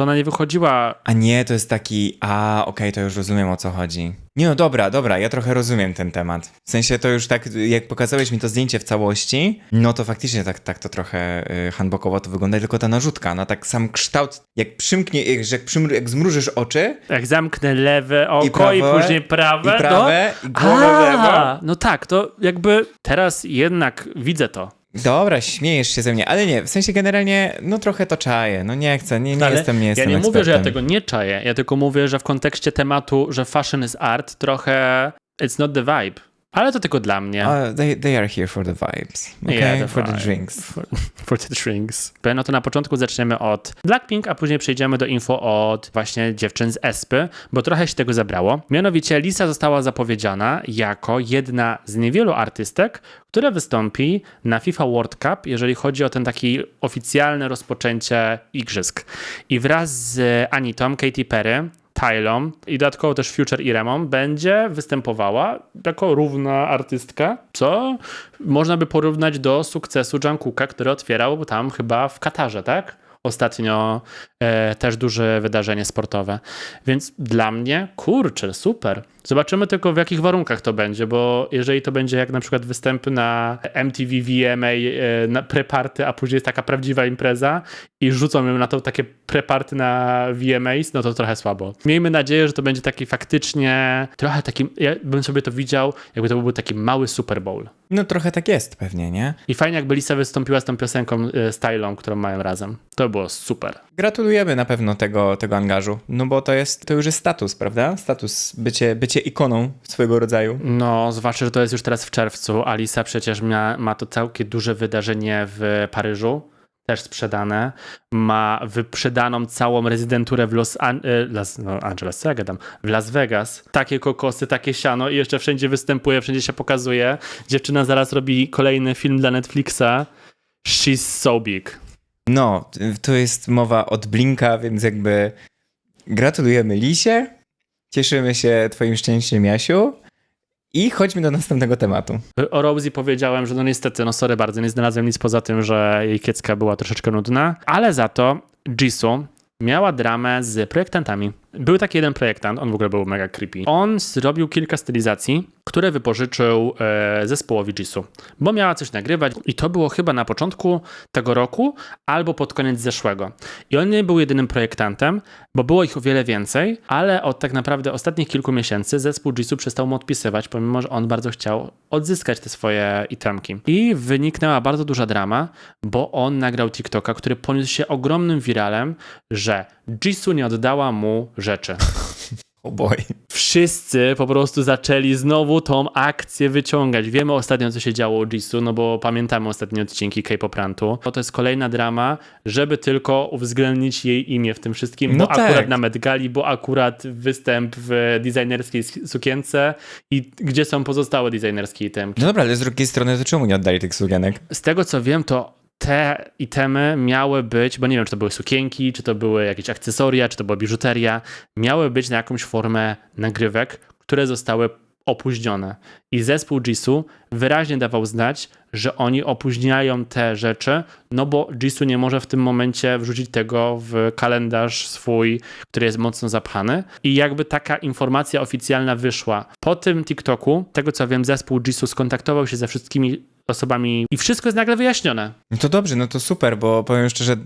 ona nie wychodziła. A nie, to jest taki, okej, to już rozumiem, o co chodzi. Nie, no dobra, ja trochę rozumiem ten temat. W sensie to już tak, jak pokazałeś mi to zdjęcie w całości, no to faktycznie tak to trochę handbokowo to wygląda, tylko ta narzutka, no tak sam kształt, jak przymknie, jak zmrużysz oczy. Jak zamknę lewe oko i prawe, później prawe. I prawe, i głowę w lewo. No tak, to jakby teraz jednak widzę to. Dobra, śmiejesz się ze mnie, ale nie, w sensie generalnie, no trochę to czaję, no nie chcę, nie Ale jestem ja nie ekspertem. mówię, że ja tego nie czaję, ja tylko mówię, że w kontekście tematu, że fashion is art, trochę it's not the vibe. Ale to tylko dla mnie. They are here for the vibes, okay? Yeah, for the vibe. drinks. For the drinks. No to na początku zaczniemy od Blackpink, a później przejdziemy do info od właśnie dziewczyn z Espy, bo trochę się tego zabrało. Mianowicie Lisa została zapowiedziana jako jedna z niewielu artystek, która wystąpi na FIFA World Cup, jeżeli chodzi o ten taki oficjalne rozpoczęcie igrzysk. I wraz z Anitą, Katy Perry, Tylą i dodatkowo też Future i Remą będzie występowała jako równa artystka, co można by porównać do sukcesu Jungkooka, który otwierał tam chyba w Katarze, tak? Ostatnio też duże wydarzenie sportowe. Więc dla mnie, kurczę, super. Zobaczymy tylko w jakich warunkach to będzie, bo jeżeli to będzie jak na przykład występy na MTV VMA, na pre-party, a później jest taka prawdziwa impreza i rzucą ją na to takie pre-party na VMAs, no to trochę słabo. Miejmy nadzieję, że to będzie taki faktycznie trochę taki, ja bym sobie to widział, jakby to był taki mały Super Bowl. No trochę tak jest pewnie, nie? I fajnie jakby Lisa wystąpiła z tą piosenką Stylą, którą mają razem. To było super. Gratulujemy na pewno tego angażu, no bo to już jest status, prawda? Status, bycie ikoną swojego rodzaju. No, zwłaszcza, że to jest już teraz w czerwcu, a Lisa przecież ma to całkiem duże wydarzenie w Paryżu, też sprzedane. Ma wyprzedaną całą rezydenturę w w Las Vegas. Takie kokosy, takie siano i jeszcze wszędzie występuje, wszędzie się pokazuje. Dziewczyna zaraz robi kolejny film dla Netflixa. She's so big. No, to jest mowa od Blinka, więc jakby gratulujemy Lisie, cieszymy się twoim szczęściem, Jasiu, i chodźmy do następnego tematu. O Rosie powiedziałem, że no niestety, no sorry bardzo, nie znalazłem nic poza tym, że jej kiecka była troszeczkę nudna, ale za to Jisoo miała dramę z projektantami. Był taki jeden projektant, on w ogóle był mega creepy. On zrobił kilka stylizacji, które wypożyczył zespołowi Jisoo, bo miała coś nagrywać i to było chyba na początku tego roku albo pod koniec zeszłego. I on nie był jedynym projektantem, bo było ich o wiele więcej, ale od tak naprawdę ostatnich kilku miesięcy zespół Jisoo przestał mu odpisywać, pomimo że on bardzo chciał odzyskać te swoje itemki. I wyniknęła bardzo duża drama, bo on nagrał TikToka, który poniósł się ogromnym wiralem, że Jisoo nie oddała mu rzeczy. Oh boy. Wszyscy po prostu zaczęli znowu tą akcję wyciągać. Wiemy ostatnio, co się działo u Jisoo, no bo pamiętamy ostatnie odcinki K-pop Rantu. To jest kolejna drama, żeby tylko uwzględnić jej imię w tym wszystkim, No bo akurat tak. na Met Gali, bo akurat występ w designerskiej sukience i gdzie są pozostałe designerskie itemki. No dobra, ale z drugiej strony to czemu nie oddali tych sukienek? Z tego, co wiem, to te itemy miały być, bo nie wiem, czy to były sukienki, czy to były jakieś akcesoria, czy to była biżuteria, miały być na jakąś formę nagrywek, które zostały opóźnione. I zespół Jisoo wyraźnie dawał znać, że oni opóźniają te rzeczy, no bo Jisoo nie może w tym momencie wrzucić tego w kalendarz swój, który jest mocno zapchany. I jakby taka informacja oficjalna wyszła. Po tym TikToku, tego co wiem, zespół Jisoo skontaktował się ze wszystkimi osobami i wszystko jest nagle wyjaśnione. No to dobrze, no to super, bo powiem szczerze,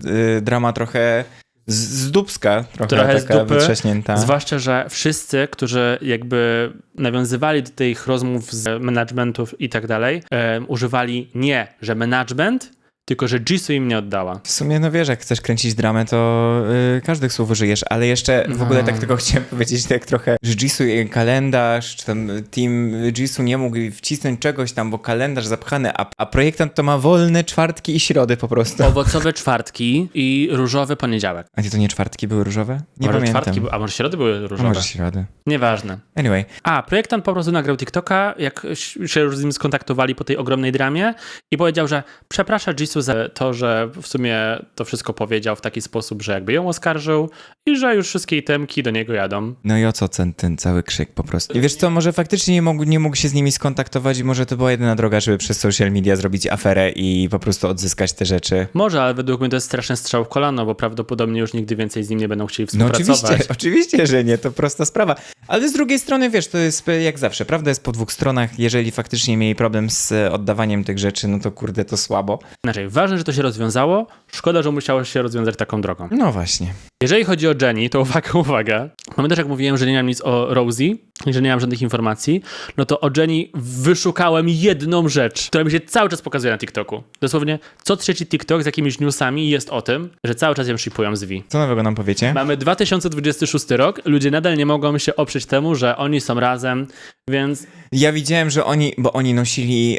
drama trochę z dubska, Trochę z taka dupy, wytrzaśnięta. zwłaszcza, że wszyscy, którzy jakby nawiązywali do tych rozmów z managementów i tak dalej, używali nie, że management, tylko że Jisoo im nie oddała. W sumie, no wiesz, jak chcesz kręcić dramę, to każdych słów użyjesz, ale jeszcze w ogóle tak tylko chciałem powiedzieć tak trochę, że Jisoo i kalendarz, czy tam team Jisoo nie mógł wcisnąć czegoś tam, bo kalendarz zapchany, a projektant to ma wolne czwartki i środy po prostu. Owocowe czwartki i różowy poniedziałek. A nie, to nie czwartki były różowe? Nie Może pamiętam. czwartki, a może środy były A różowe? może środy. Nieważne. Anyway, A, projektant po prostu nagrał TikToka, jak się już z nim skontaktowali po tej ogromnej dramie i powiedział, że przeprasza Jisoo za to, że w sumie to wszystko powiedział w taki sposób, że jakby ją oskarżył i że już wszystkie itemki do niego jadą. no i o co ten cały krzyk po prostu? I wiesz co, może faktycznie nie mógł się z nimi skontaktować i może to była jedyna droga, żeby przez social media zrobić aferę i po prostu odzyskać te rzeczy. Może, ale według mnie to jest straszny strzał w kolano, bo prawdopodobnie już nigdy więcej z nim nie będą chcieli No współpracować. oczywiście, że nie, to prosta sprawa. Ale z drugiej strony, wiesz, to jest jak zawsze, prawda jest po dwóch stronach. Jeżeli faktycznie mieli problem z oddawaniem tych rzeczy, no to kurde, to słabo. Inaczej, ważne, że to się rozwiązało. Szkoda, że musiało się rozwiązać taką drogą. No właśnie. Jeżeli chodzi o Jennie, to uwaga. Pamiętasz, jak mówiłem, że nie miałem nic o Rosie i że nie mam żadnych informacji? No to o Jennie wyszukałem jedną rzecz, która mi się cały czas pokazuje na TikToku. Dosłownie co trzeci TikTok z jakimiś newsami jest o tym, że cały czas ją shipują z V. Co nowego nam powiecie? Mamy 2026 rok, ludzie nadal nie mogą się oprzeć temu, że oni są razem, więc Ja widziałem, że oni nosili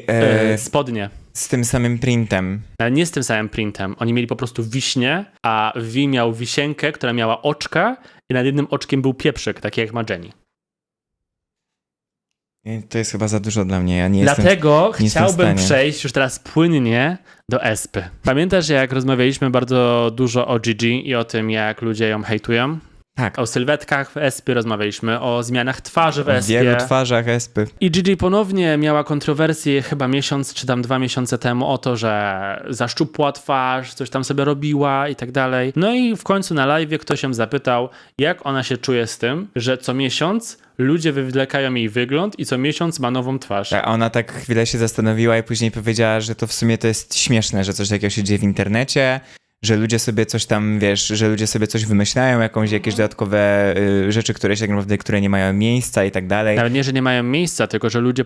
spodnie. z tym samym printem. Ale nie z tym samym printem. Oni mieli po prostu wiśnie, a V miał wisienkę, która miała oczka i nad jednym oczkiem był pieprzyk, taki jak ma Jennie. To jest chyba za dużo dla mnie, ja nie jestem... Dlatego nie jestem w chciałbym stanie. przejść już teraz płynnie do Espy. Pamiętasz, jak rozmawialiśmy bardzo dużo o Gigi i o tym, jak ludzie ją hejtują? Tak, O sylwetkach w Espy rozmawialiśmy, o zmianach twarzy w w Espie. wielu twarzach Espy. I Gigi ponownie miała kontrowersję chyba miesiąc czy tam 2 miesiące temu o to, że zaszczupła twarz, coś tam sobie robiła i tak dalej. No i w końcu na live'ie ktoś ją zapytał, jak ona się czuje z tym, że co miesiąc ludzie wywlekają jej wygląd i co miesiąc ma nową twarz. A ona tak chwilę się zastanowiła i później powiedziała, że to w sumie to jest śmieszne, że coś takiego się dzieje w internecie, że ludzie sobie coś tam, wiesz, że ludzie sobie coś wymyślają, jakieś dodatkowe rzeczy, które się tak naprawdę, które nie mają miejsca i tak dalej. Nawet nie, że nie mają miejsca, tylko że ludzie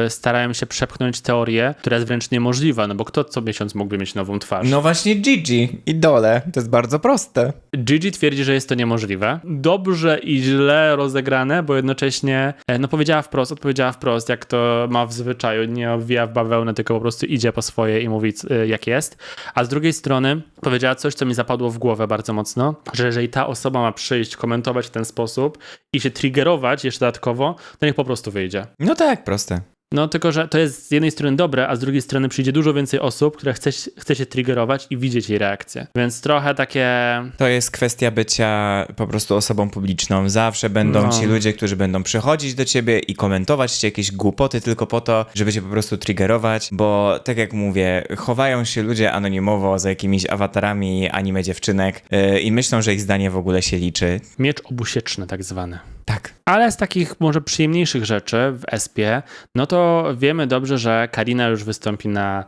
starają się przepchnąć teorię, która jest wręcz niemożliwa, no bo kto co miesiąc mógłby mieć nową twarz? No właśnie Gigi, idole, to jest bardzo proste. Gigi twierdzi, że jest to niemożliwe. Dobrze i źle rozegrane, bo jednocześnie odpowiedziała wprost, jak to ma w zwyczaju, nie obwija w bawełnę, tylko po prostu idzie po swoje i mówi jak jest. A z drugiej strony powiedziała coś, co mi zapadło w głowę bardzo mocno, że jeżeli ta osoba ma przyjść, komentować w ten sposób i się triggerować jeszcze dodatkowo, to niech po prostu wyjdzie. No tak, proste. No tylko, że to jest z jednej strony dobre, a z drugiej strony przyjdzie dużo więcej osób, które chce się triggerować i widzieć jej reakcję. Więc trochę takie... To jest kwestia bycia po prostu osobą publiczną. Zawsze będą ci ludzie, którzy będą przychodzić do ciebie i komentować ci jakieś głupoty tylko po to, żeby cię po prostu triggerować, bo tak jak mówię, chowają się ludzie anonimowo za jakimiś awatarami anime dziewczynek i myślą, że ich zdanie w ogóle się liczy. Miecz obusieczny tak zwany. Tak. Ale z takich może przyjemniejszych rzeczy w SP, no to wiemy dobrze, że Karina już wystąpi na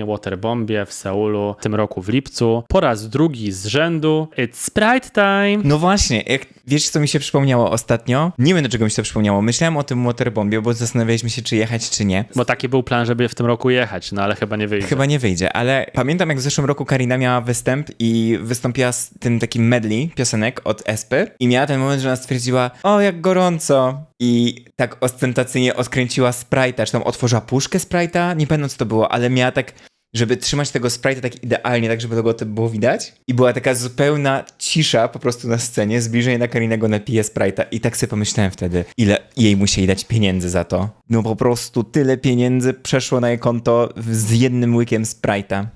Waterbombie w Seulu w tym roku w lipcu. Po raz drugi z rzędu. It's Sprite time! No właśnie, wiesz co mi się przypomniało ostatnio? Nie wiem, do czego mi się to przypomniało. Myślałem o tym Waterbombie, bo zastanawialiśmy się, czy jechać, czy nie. Bo taki był plan, żeby w tym roku jechać, no ale chyba nie wyjdzie. Chyba nie wyjdzie, ale pamiętam, jak w zeszłym roku Karina miała występ i wystąpiła z tym takim medley piosenek od Esper i miała ten moment, że ona stwierdziła, o jak gorąco, i tak ostentacyjnie odkręciła Sprite'a, czy tam otworzyła puszkę Sprite'a, nie pamiętam co to było, ale miała tak, żeby trzymać tego Sprite'a tak idealnie, tak żeby tego było widać i była taka zupełna cisza po prostu na scenie, zbliżenie na Karinego napije Sprite'a i tak sobie pomyślałem wtedy, ile jej musieli dać pieniędzy za to. No po prostu tyle pieniędzy przeszło na jej konto z jednym łykiem Sprite'a.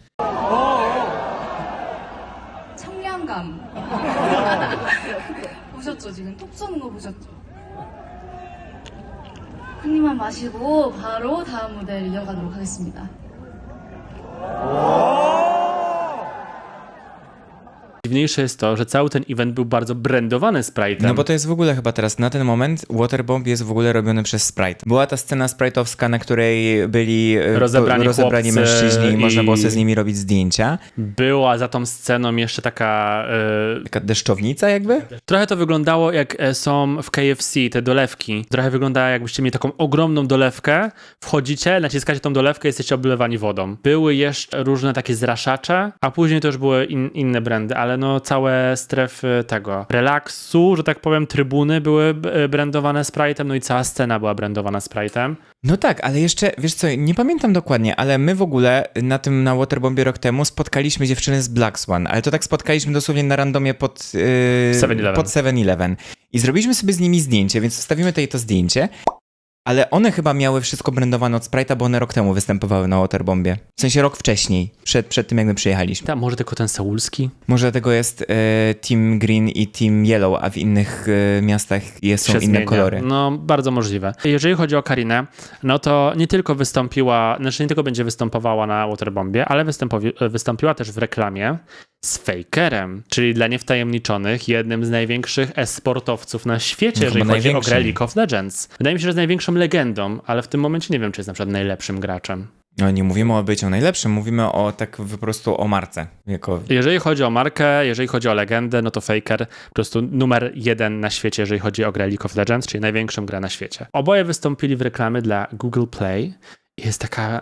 청량감 보셨죠? 지금 톡 쏘는 거 보셨죠? 한 입만 마시고 바로 다음 무대를 이어가도록 하겠습니다. Dziwniejsze jest to, że cały ten event był bardzo brandowany Sprite'em. No bo to jest w ogóle chyba teraz, na ten moment Waterbomb jest w ogóle robiony przez Sprite. Była ta scena sprite'owska, na której byli Rozebrani chłopcy mężczyźni i można było i- sobie z nimi robić zdjęcia. Była za tą sceną jeszcze taka... Taka deszczownica jakby? Trochę to wyglądało jak są w KFC te dolewki. Trochę wygląda jakbyście mieli taką ogromną dolewkę, wchodzicie, naciskacie tą dolewkę i jesteście oblewani wodą. Były jeszcze różne takie zraszacze, a później to już były inne brandy, ale no całe strefy tego relaksu, że tak powiem, trybuny były brandowane Sprite'em, no i cała scena była brandowana Sprite'em. No tak, ale jeszcze, wiesz co, nie pamiętam dokładnie, ale my w ogóle na Waterbombie rok temu spotkaliśmy dziewczyny z Black Swan, ale to tak spotkaliśmy dosłownie na randomie pod 7-Eleven. I zrobiliśmy sobie z nimi zdjęcie, więc zostawimy tutaj to zdjęcie. Ale one chyba miały wszystko brandowane od Sprite'a, bo one rok temu występowały na Waterbombie. W sensie rok wcześniej, przed tym jak my przyjechaliśmy. Tam może tylko ten seulski? Może dlatego jest Team Green i Team Yellow, a w innych miastach są Się inne zmienia. kolory. No, bardzo możliwe. Jeżeli chodzi o Karinę, no to nie tylko nie tylko będzie występowała na Waterbombie, ale wystąpiła też w reklamie z Fakerem, czyli dla niewtajemniczonych jednym z największych e-sportowców na świecie, No, jeżeli chyba chodzi o największym. grę League of Legends. Wydaje mi się, że jest największą legendą, ale w tym momencie nie wiem, czy jest na przykład najlepszym graczem. No nie mówimy o byciu najlepszym, mówimy o tak po prostu o marce. Jeżeli chodzi o markę, jeżeli chodzi o legendę, no to Faker po prostu numer 1 na świecie, jeżeli chodzi o grę League of Legends, czyli największą grę na świecie. Oboje wystąpili w reklamie dla Google Play. Jest taka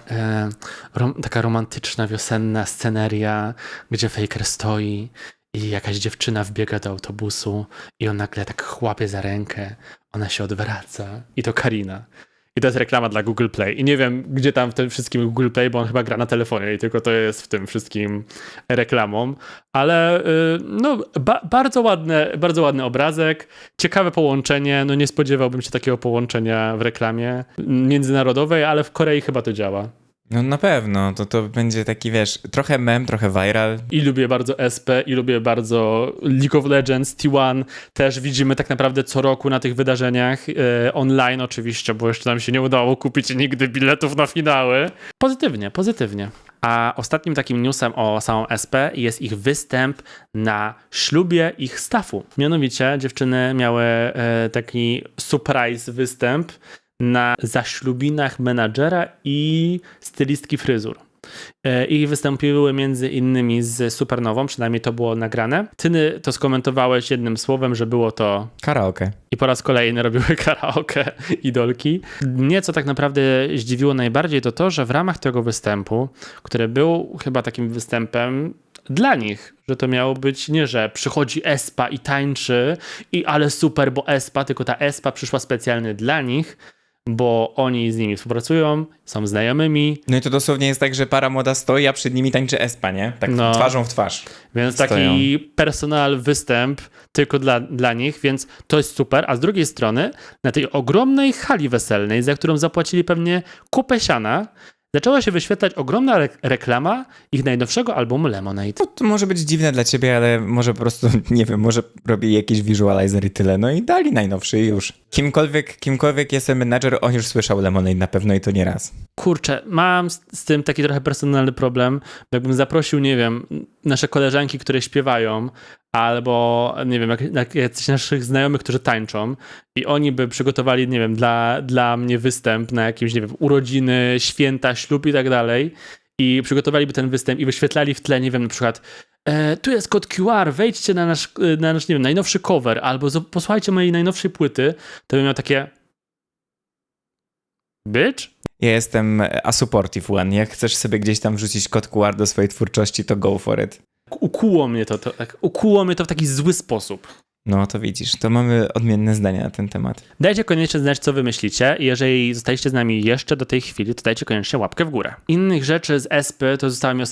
romantyczna, wiosenna sceneria, gdzie Faker stoi i jakaś dziewczyna wbiega do autobusu i on nagle tak chłapie za rękę, ona się odwraca i to Karina. I to jest reklama dla Google Play. I nie wiem, gdzie tam w tym wszystkim Google Play, bo on chyba gra na telefonie i tylko to jest w tym wszystkim reklamą. Ale no, bardzo ładny obrazek, ciekawe połączenie. No nie spodziewałbym się takiego połączenia w reklamie międzynarodowej, ale w Korei chyba to działa. No na pewno, to będzie taki, wiesz, trochę mem, trochę viral. I lubię bardzo SP, i lubię bardzo League of Legends, T1. Też widzimy tak naprawdę co roku na tych wydarzeniach. Online oczywiście, bo jeszcze nam się nie udało kupić nigdy biletów na finały. Pozytywnie. A ostatnim takim newsem o samą SP jest ich występ na ślubie ich staffu. Mianowicie dziewczyny miały taki surprise występ na zaślubinach menadżera i stylistki fryzur. I wystąpiły między innymi z Supernową, przynajmniej to było nagrane. Ty to skomentowałeś jednym słowem, że było to... Karaoke. I po raz kolejny robiły karaoke idolki. Mnie co tak naprawdę zdziwiło najbardziej to, że w ramach tego występu, który był chyba takim występem dla nich, że to miało być nie, że przychodzi Espa i tańczy ale super, bo Espa, tylko ta Espa przyszła specjalnie dla nich, bo oni z nimi współpracują, są znajomymi. No i to dosłownie jest tak, że para młoda stoi, a przed nimi tańczy Espa, nie? Tak twarzą w twarz. Więc stoją. taki personal występ tylko dla nich, więc to jest super. A z drugiej strony na tej ogromnej hali weselnej, za którą zapłacili pewnie kupę siana, zaczęła się wyświetlać ogromna reklama ich najnowszego albumu Lemonade. No, to może być dziwne dla ciebie, ale może po prostu, nie wiem, może robi jakiś visualizer i tyle. No i dali najnowszy i już. Kimkolwiek jest menadżer, on już słyszał Lemonade na pewno i to nie raz. Kurczę, mam z tym taki trochę personalny problem. Jakbym zaprosił, nie wiem, nasze koleżanki, które śpiewają, albo nie wiem, jak jacyś naszych znajomych, którzy tańczą i oni by przygotowali, nie wiem, dla mnie występ na jakimś, nie wiem, urodziny, święta, ślub i tak dalej i przygotowaliby ten występ i wyświetlali w tle, nie wiem, na przykład tu jest kod QR, wejdźcie na nasz, nie wiem, najnowszy cover albo posłuchajcie mojej najnowszej płyty, to bym miał takie bitch? Ja jestem a supportive one. Jak chcesz sobie gdzieś tam wrzucić kod QR do swojej twórczości, to go for it. Ukuło mnie to w taki zły sposób. No to widzisz, to mamy odmienne zdania na ten temat. Dajcie koniecznie znać, co wy myślicie. Jeżeli zostaliście z nami jeszcze do tej chwili, to dajcie koniecznie łapkę w górę. Innych rzeczy z ESPY to została mi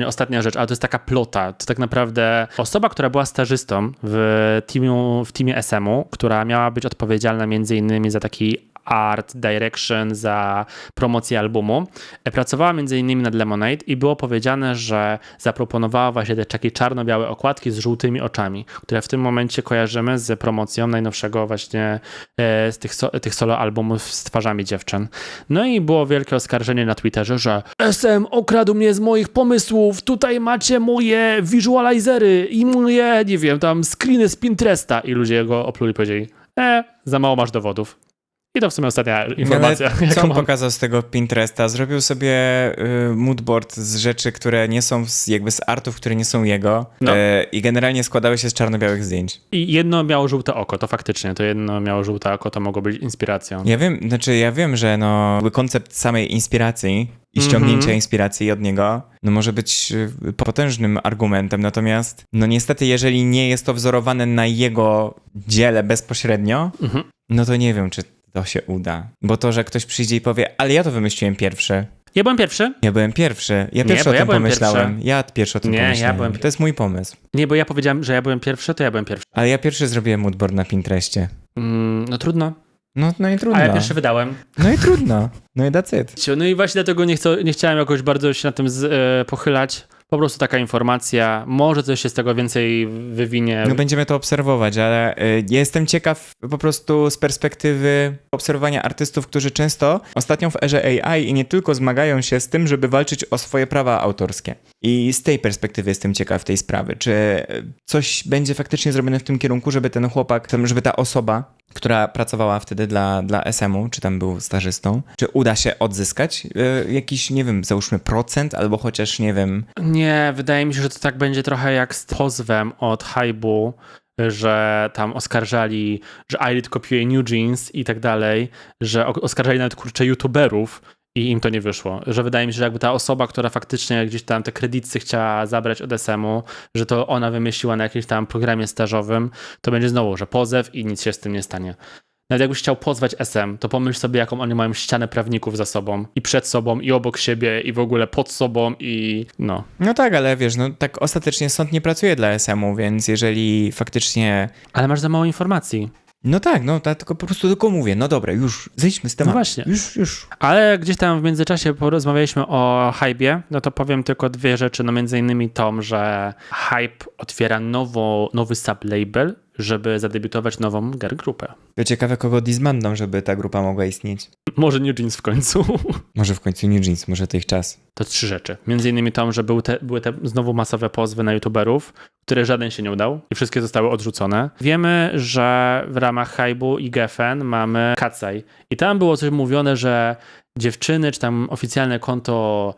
ostatnia rzecz, ale to jest taka plota. To tak naprawdę osoba, która była stażystą w teamie SM-u, która miała być odpowiedzialna między innymi za taki art direction, za promocję albumu. Pracowała między innymi nad Lemonade i było powiedziane, że zaproponowała właśnie te takie czarno-białe okładki z żółtymi oczami, które w tym momencie kojarzymy z promocją najnowszego właśnie z tych solo albumów z twarzami dziewczyn. No i było wielkie oskarżenie na Twitterze, że SM okradł mnie z moich pomysłów, tutaj macie moje visualizery i moje, nie wiem, tam screeny z Pinteresta i ludzie go opluli i powiedzieli, za mało masz dowodów. I to w sumie ostatnia informacja. Ale co jaką on mam. pokazał z tego Pinteresta? Zrobił sobie moodboard z rzeczy, które nie są, jakby z artów, które nie są jego i generalnie składały się z czarno-białych zdjęć. I jedno miało żółte oko, to faktycznie, to jedno miało żółte oko, to mogło być inspiracją. Ja wiem, że koncept samej inspiracji i ściągnięcia inspiracji od niego, może być potężnym argumentem, natomiast niestety, jeżeli nie jest to wzorowane na jego dziele bezpośrednio, no to nie wiem, czy to się uda. Bo to, że ktoś przyjdzie i powie, ale ja to wymyśliłem pierwszy. Ja byłem pierwszy? Ja byłem pierwszy. Ja pierwszy o tym pomyślałem. Ja pierwszy o tym pomyślałem. Ja byłem To jest mój pomysł. Nie, bo ja powiedziałem, że ja byłem pierwszy, to ja byłem pierwszy. Ale ja pierwszy zrobiłem moodboard na Pinterestie. No trudno. No i trudno. A ja pierwszy wydałem. No i trudno. No i that's it. No i właśnie dlatego nie chciałem jakoś bardzo się na tym pochylać. Po prostu taka informacja, może coś się z tego więcej wywinie. Będziemy to obserwować, ale ja jestem ciekaw po prostu z perspektywy obserwowania artystów, którzy często ostatnio w erze AI i nie tylko zmagają się z tym, żeby walczyć o swoje prawa autorskie. I z tej perspektywy jestem ciekaw tej sprawy. Czy coś będzie faktycznie zrobione w tym kierunku, żeby ten chłopak, żeby ta osoba, która pracowała wtedy dla SM-u, czy tam był stażystą, czy uda się odzyskać jakiś, nie wiem, załóżmy procent, albo chociaż, nie wiem... Nie, wydaje mi się, że to tak będzie trochę jak z pozwem od Hype'u, że tam oskarżali, że iLead kopiuje New Jeans i tak dalej, że oskarżali nawet youtuberów i im to nie wyszło. Że wydaje mi się, że jakby ta osoba, która faktycznie gdzieś tam te kredyty chciała zabrać od SM-u, że to ona wymyśliła na jakimś tam programie stażowym, to będzie znowu, że pozew i nic się z tym nie stanie. Nawet jakbyś chciał pozwać SM, to pomyśl sobie, jaką oni mają ścianę prawników za sobą i przed sobą i obok siebie i w ogóle pod sobą i no. No tak, ale wiesz, tak ostatecznie sąd nie pracuje dla SM-u, więc jeżeli faktycznie... Ale masz za mało informacji. No tak, tylko po prostu mówię, no dobra, już zejdźmy z tematu. No właśnie. Już. Ale gdzieś tam w międzyczasie porozmawialiśmy o Hype'ie, no to powiem tylko dwie rzeczy, między innymi tą, że Hype otwiera nowy sublabel, żeby zadebiutować nową girl grupę. To ciekawe, kogo disbandną, żeby ta grupa mogła istnieć. Może New Jeans w końcu. Może w końcu New Jeans, może to ich czas. To 3 rzeczy. Między innymi tą, że były te znowu masowe pozwy na youtuberów, które żaden się nie udał i wszystkie zostały odrzucone. Wiemy, że w ramach Hype'u i Geffen mamy Katsai. I tam było coś mówione, że dziewczyny, czy tam oficjalne konto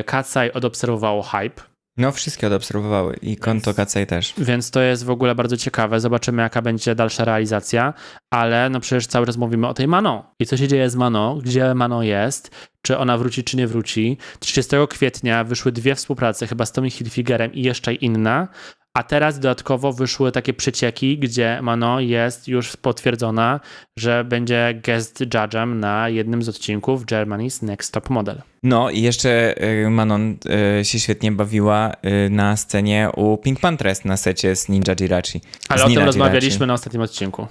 Katsai odobserwowało Hype. No, wszystkie odobserwowały i konto Katsai też. Więc to jest w ogóle bardzo ciekawe. Zobaczymy, jaka będzie dalsza realizacja, ale przecież cały czas mówimy o tej Manon. I co się dzieje z Manon? Gdzie Manon jest? Czy ona wróci, czy nie wróci? 30 kwietnia wyszły 2 współprace, chyba z Tommy Hilfigerem i jeszcze inna, a teraz dodatkowo wyszły takie przecieki, gdzie Manon jest już potwierdzona, że będzie guest judge'em na jednym z odcinków Germany's Next Top Model. No i jeszcze Manon się świetnie bawiła na scenie u Pink Panthers na secie z Ninja Jirachi. Ale o tym rozmawialiśmy na ostatnim odcinku.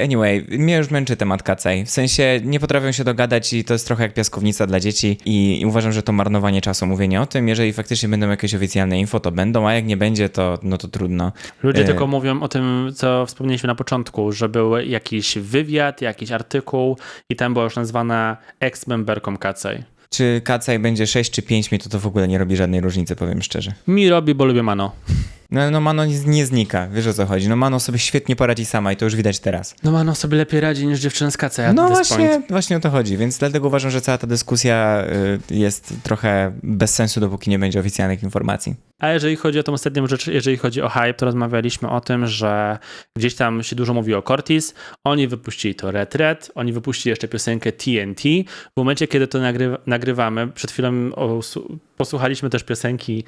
Anyway, mnie już męczy temat Katsai. W sensie nie potrafią się dogadać i to jest trochę jak piaskownica dla dzieci i uważam, że to marnowanie czasu mówienie o tym. Jeżeli faktycznie będą jakieś oficjalne info, to będą, a jak nie będzie, to trudno. Ludzie tylko mówią o tym, co wspomnieliśmy na początku, że był jakiś wywiad, jakiś artykuł i tam była już nazwana ex-memberką Katsai. Czy Kacaj będzie 6 czy 5, mi to w ogóle nie robi żadnej różnicy, powiem szczerze. Mi robi, bo lubię Mano. No ale no Mano nie znika, wiesz o co chodzi. No Mano sobie świetnie poradzi sama i to już widać teraz. No Mano sobie lepiej radzi niż dziewczyna z Kaca. No właśnie o to chodzi, więc dlatego uważam, że cała ta dyskusja jest trochę bez sensu, dopóki nie będzie oficjalnych informacji. A jeżeli chodzi o tą ostatnią rzecz, jeżeli chodzi o hype, to rozmawialiśmy o tym, że gdzieś tam się dużo mówi o Cortez, oni wypuścili to Red, oni wypuścili jeszcze piosenkę TNT. W momencie, kiedy to nagrywamy, przed chwilą posłuchaliśmy też piosenki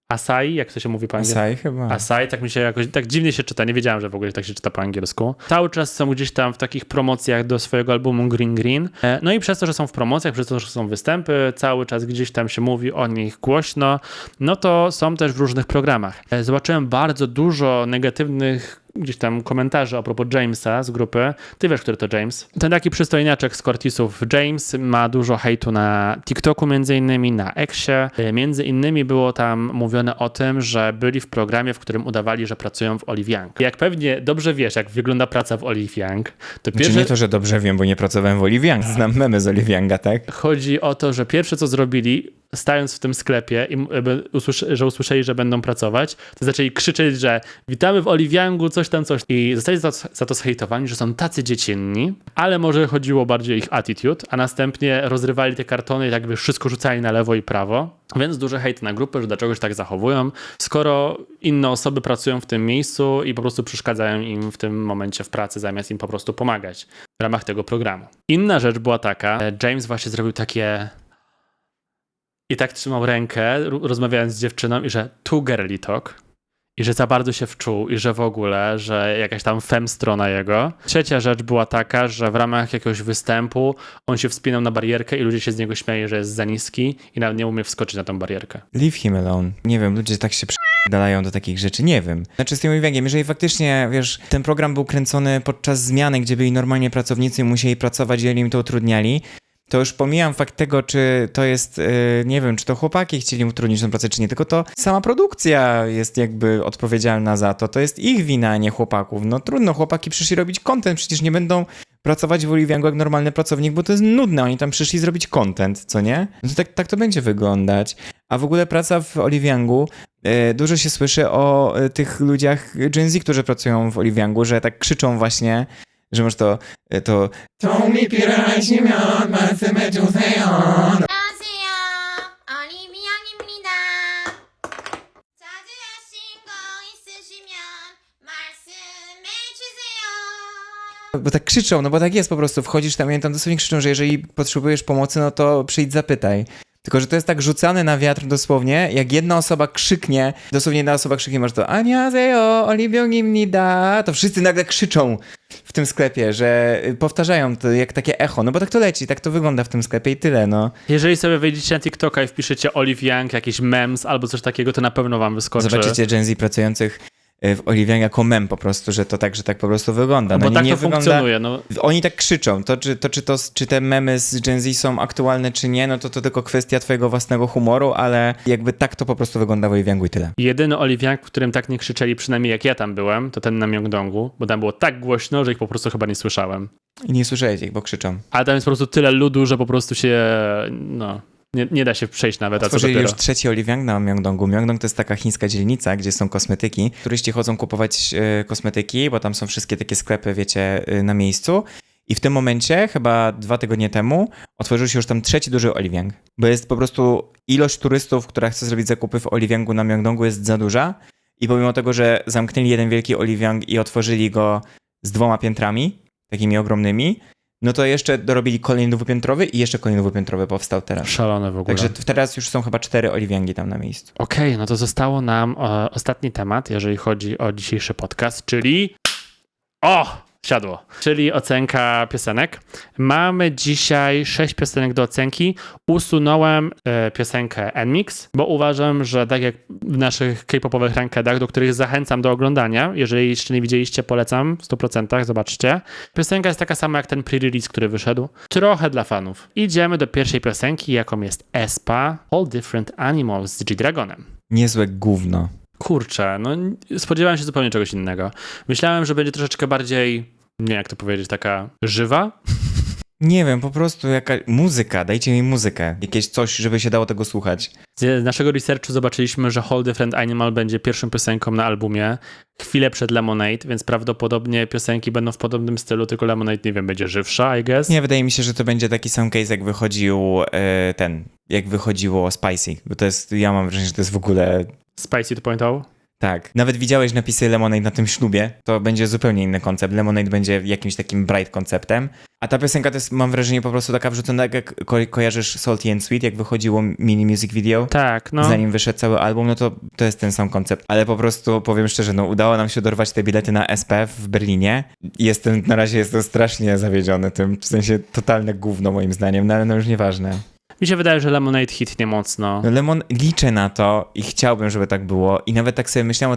Asai, jak to się mówi po angielsku? Asai chyba. Asai, tak mi się jakoś, tak dziwnie się czyta, nie wiedziałem, że w ogóle tak się czyta po angielsku. Cały czas są gdzieś tam w takich promocjach do swojego albumu Green. No i przez to, że są w promocjach, przez to, że są występy, cały czas gdzieś tam się mówi o nich głośno, no to są też w różnych programach. Zobaczyłem bardzo dużo negatywnych gdzieś tam komentarzy a propos Jamesa z grupy. Ty wiesz, który to James? Ten taki przystojniaczek z Cortezów James ma dużo hejtu na TikToku między innymi, na Xie. Między innymi było tam mówione o tym, że byli w programie, w którym udawali, że pracują w Olive Young. Jak pewnie dobrze wiesz, jak wygląda praca w Olive Young, to Znaczy nie to, że dobrze wiem, bo nie pracowałem w Olive Young. Znam memy z Olive Younga, tak? chodzi o to, że pierwsze co zrobili, stając w tym sklepie i że usłyszeli, że będą pracować, to zaczęli krzyczeć, że witamy w Olive Youngu, coś tam, coś. I zostali za to zhejtowani, że są tacy dziecinni, ale może chodziło bardziej o ich attitude, a następnie rozrywali te kartony i jakby wszystko rzucali na lewo i prawo. Więc duży hejt na grupę, że dlaczego się tak zachowują, skoro inne osoby pracują w tym miejscu i po prostu przeszkadzają im w tym momencie w pracy, zamiast im po prostu pomagać w ramach tego programu. Inna rzecz była taka, James właśnie zrobił takie... I tak trzymał rękę, rozmawiając z dziewczyną i że too girly talk. I że za bardzo się wczuł i że w ogóle, że jakaś tam fem strona jego. Trzecia rzecz była taka, że w ramach jakiegoś występu on się wspinał na barierkę i ludzie się z niego śmiali, że jest za niski i nawet nie umie wskoczyć na tą barierkę. Leave him alone. Nie wiem, ludzie tak się dalają do takich rzeczy, nie wiem. Znaczy z tym Olive Youngiem, jeżeli faktycznie, wiesz, ten program był kręcony podczas zmiany, gdzie byli normalnie pracownicy i musieli pracować i oni im to utrudniali, to już pomijam fakt tego, czy to jest, nie wiem, czy to chłopaki chcieli utrudnić tę pracę, czy nie, tylko to sama produkcja jest jakby odpowiedzialna za to. To jest ich wina, a nie chłopaków. No trudno, chłopaki przyszli robić content, przecież nie będą pracować w Olive Youngu jak normalny pracownik, bo to jest nudne. Oni tam przyszli zrobić content, co nie? No to tak to będzie wyglądać. A w ogóle praca w Olive Youngu, dużo się słyszy o tych ludziach Gen Z, którzy pracują w Olive Youngu, że tak krzyczą właśnie, że masz to 안녕하세요. 올리비영입니다. 자주 하신 거 있으시면 말씀해 주세요. bo tak krzyczą, no bo tak jest po prostu, wchodzisz tam i oni tam dosłownie krzyczą, że jeżeli potrzebujesz pomocy, no to przyjdź zapytaj. Tylko, że to jest tak rzucane na wiatr dosłownie, jak jedna osoba krzyknie, dosłownie jedna osoba krzyknie, masz to 안녕하세요, 올리비영입니다, to wszyscy nagle krzyczą w tym sklepie, że powtarzają to jak takie echo, no bo tak to leci, tak to wygląda w tym sklepie i tyle, no. Jeżeli sobie wejdziecie na TikToka i wpiszecie Olive Young, jakiś memes albo coś takiego, to na pewno wam wyskoczy. Zobaczycie Gen Z pracujących w Olive Young jako mem po prostu, że to tak, że tak po prostu wygląda. Bo No tak nie to wygląda... funkcjonuje. No. Oni tak krzyczą, czy te memy z Gen Z są aktualne, czy nie, no to tylko kwestia twojego własnego humoru, ale jakby tak to po prostu wygląda w Olive Youngu i tyle. Jedyny Olive Young, w którym tak nie krzyczeli, przynajmniej jak ja tam byłem, to ten na Myeongdongu, bo tam było tak głośno, że ich po prostu chyba nie słyszałem. I nie słyszeliście ich, bo krzyczą. Ale tam jest po prostu tyle ludu, że po prostu się, no, nie da się przejść nawet, a co Otworzyli dopiero. już trzeci Olive Young na Myeongdongu. Myeongdong to jest taka chińska dzielnica, gdzie są kosmetyki. Turyści chodzą kupować kosmetyki, bo tam są wszystkie takie sklepy, wiecie, na miejscu. I w tym momencie, chyba 2 tygodnie temu, otworzył się już tam trzeci duży Olive Young. Bo jest po prostu ilość turystów, która chce zrobić zakupy w Olive Youngu na Myeongdongu jest za duża. I pomimo tego, że zamknęli jeden wielki Olive Young i otworzyli go z 2 piętrami, takimi ogromnymi, no to jeszcze dorobili kolejny dwupiętrowy i jeszcze kolejny dwupiętrowy powstał teraz. Szalone w ogóle. Także teraz już są chyba 4 Olive Youngi tam na miejscu. Okej, no to zostało nam ostatni temat, jeżeli chodzi o dzisiejszy podcast, czyli... Siadło. Czyli ocenka piosenek. Mamy dzisiaj 6 piosenek do ocenki. Usunąłem piosenkę Nmix, bo uważam, że tak jak w naszych K-popowych rankedach, do których zachęcam do oglądania, jeżeli jeszcze nie widzieliście, polecam w 100%, zobaczcie. Piosenka jest taka sama jak ten pre-release, który wyszedł. Trochę dla fanów. Idziemy do pierwszej piosenki, jaką jest aespa All Different Animals z G-Dragonem. Niezłe gówno. Kurczę, no spodziewałem się zupełnie czegoś innego. Myślałem, że będzie troszeczkę bardziej, nie wiem jak to powiedzieć, taka żywa. Nie wiem, po prostu jakaś muzyka, dajcie mi muzykę. Jakieś coś, żeby się dało tego słuchać. Z naszego researchu zobaczyliśmy, że Whole Different Animal będzie pierwszą piosenką na albumie chwilę przed Lemonade, więc prawdopodobnie piosenki będą w podobnym stylu, tylko Lemonade, nie wiem, będzie żywsza, I guess. Nie, wydaje mi się, że to będzie taki sam case, jak wychodził jak wychodziło Spicy, bo to jest, ja mam wrażenie, że to jest w ogóle... Spicy 2.0. Tak, nawet widziałeś napisy Lemonade na tym ślubie, to będzie zupełnie inny koncept. Lemonade będzie jakimś takim bright konceptem, a ta piosenka to jest, mam wrażenie, po prostu taka wrzucona, jak kojarzysz Salty and Sweet, jak wychodziło mini music video, Tak, no. zanim wyszedł cały album, no to jest ten sam koncept. Ale po prostu, powiem szczerze, no udało nam się dorwać te bilety na SPF w Berlinie. Na razie jestem strasznie zawiedziony tym, w sensie totalne gówno moim zdaniem, no ale no już nieważne. Mi się wydaje, że Lemonade hitnie mocno. No liczę na to i chciałbym, żeby tak było. I nawet tak sobie myślałem o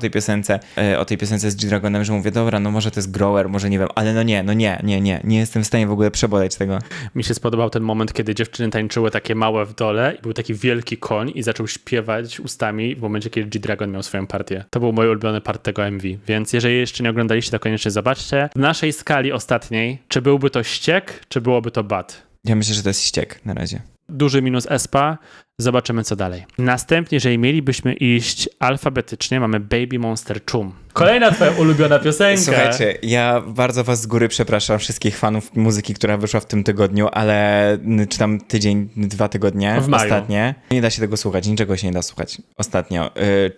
tej piosence z G-Dragonem, że mówię, dobra, no może to jest grower, może nie wiem, ale no nie jestem w stanie w ogóle przeboleć tego. Mi się spodobał ten moment, kiedy dziewczyny tańczyły takie małe w dole i był taki wielki koń i zaczął śpiewać ustami w momencie, kiedy G-Dragon miał swoją partię. To był mój ulubiony part tego MV, więc jeżeli jeszcze nie oglądaliście, to koniecznie zobaczcie. W naszej skali ostatniej, czy byłby to ściek, czy byłoby to bad? Ja myślę, że to jest ściek na razie. Duży minus ESPA. Zobaczymy, co dalej. Następnie, jeżeli mielibyśmy iść alfabetycznie, mamy Baby Monster Chum. Kolejna twoja ulubiona piosenka. Słuchajcie, ja bardzo was z góry przepraszam, wszystkich fanów muzyki, która wyszła w tym tygodniu, ale czy tam tydzień, 2 tygodnie W maju. ostatnie. Nie da się tego słuchać, niczego się nie da słuchać ostatnio.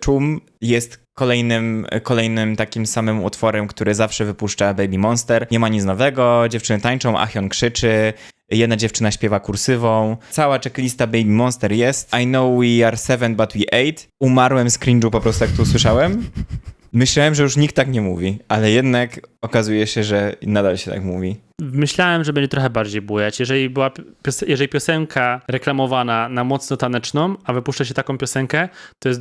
Chum jest kolejnym takim samym utworem, który zawsze wypuszcza Baby Monster. Nie ma nic nowego, dziewczyny tańczą, Ahyun krzyczy, jedna dziewczyna śpiewa kursywą. Cała checklista Baby Monster jest. I know we are 7, but we 8. Umarłem z cringe'u po prostu, jak to usłyszałem. Myślałem, że już nikt tak nie mówi, ale jednak okazuje się, że nadal się tak mówi. Myślałem, że będzie trochę bardziej bujać. Jeżeli piosenka reklamowana na mocno taneczną, a wypuszcza się taką piosenkę, to jest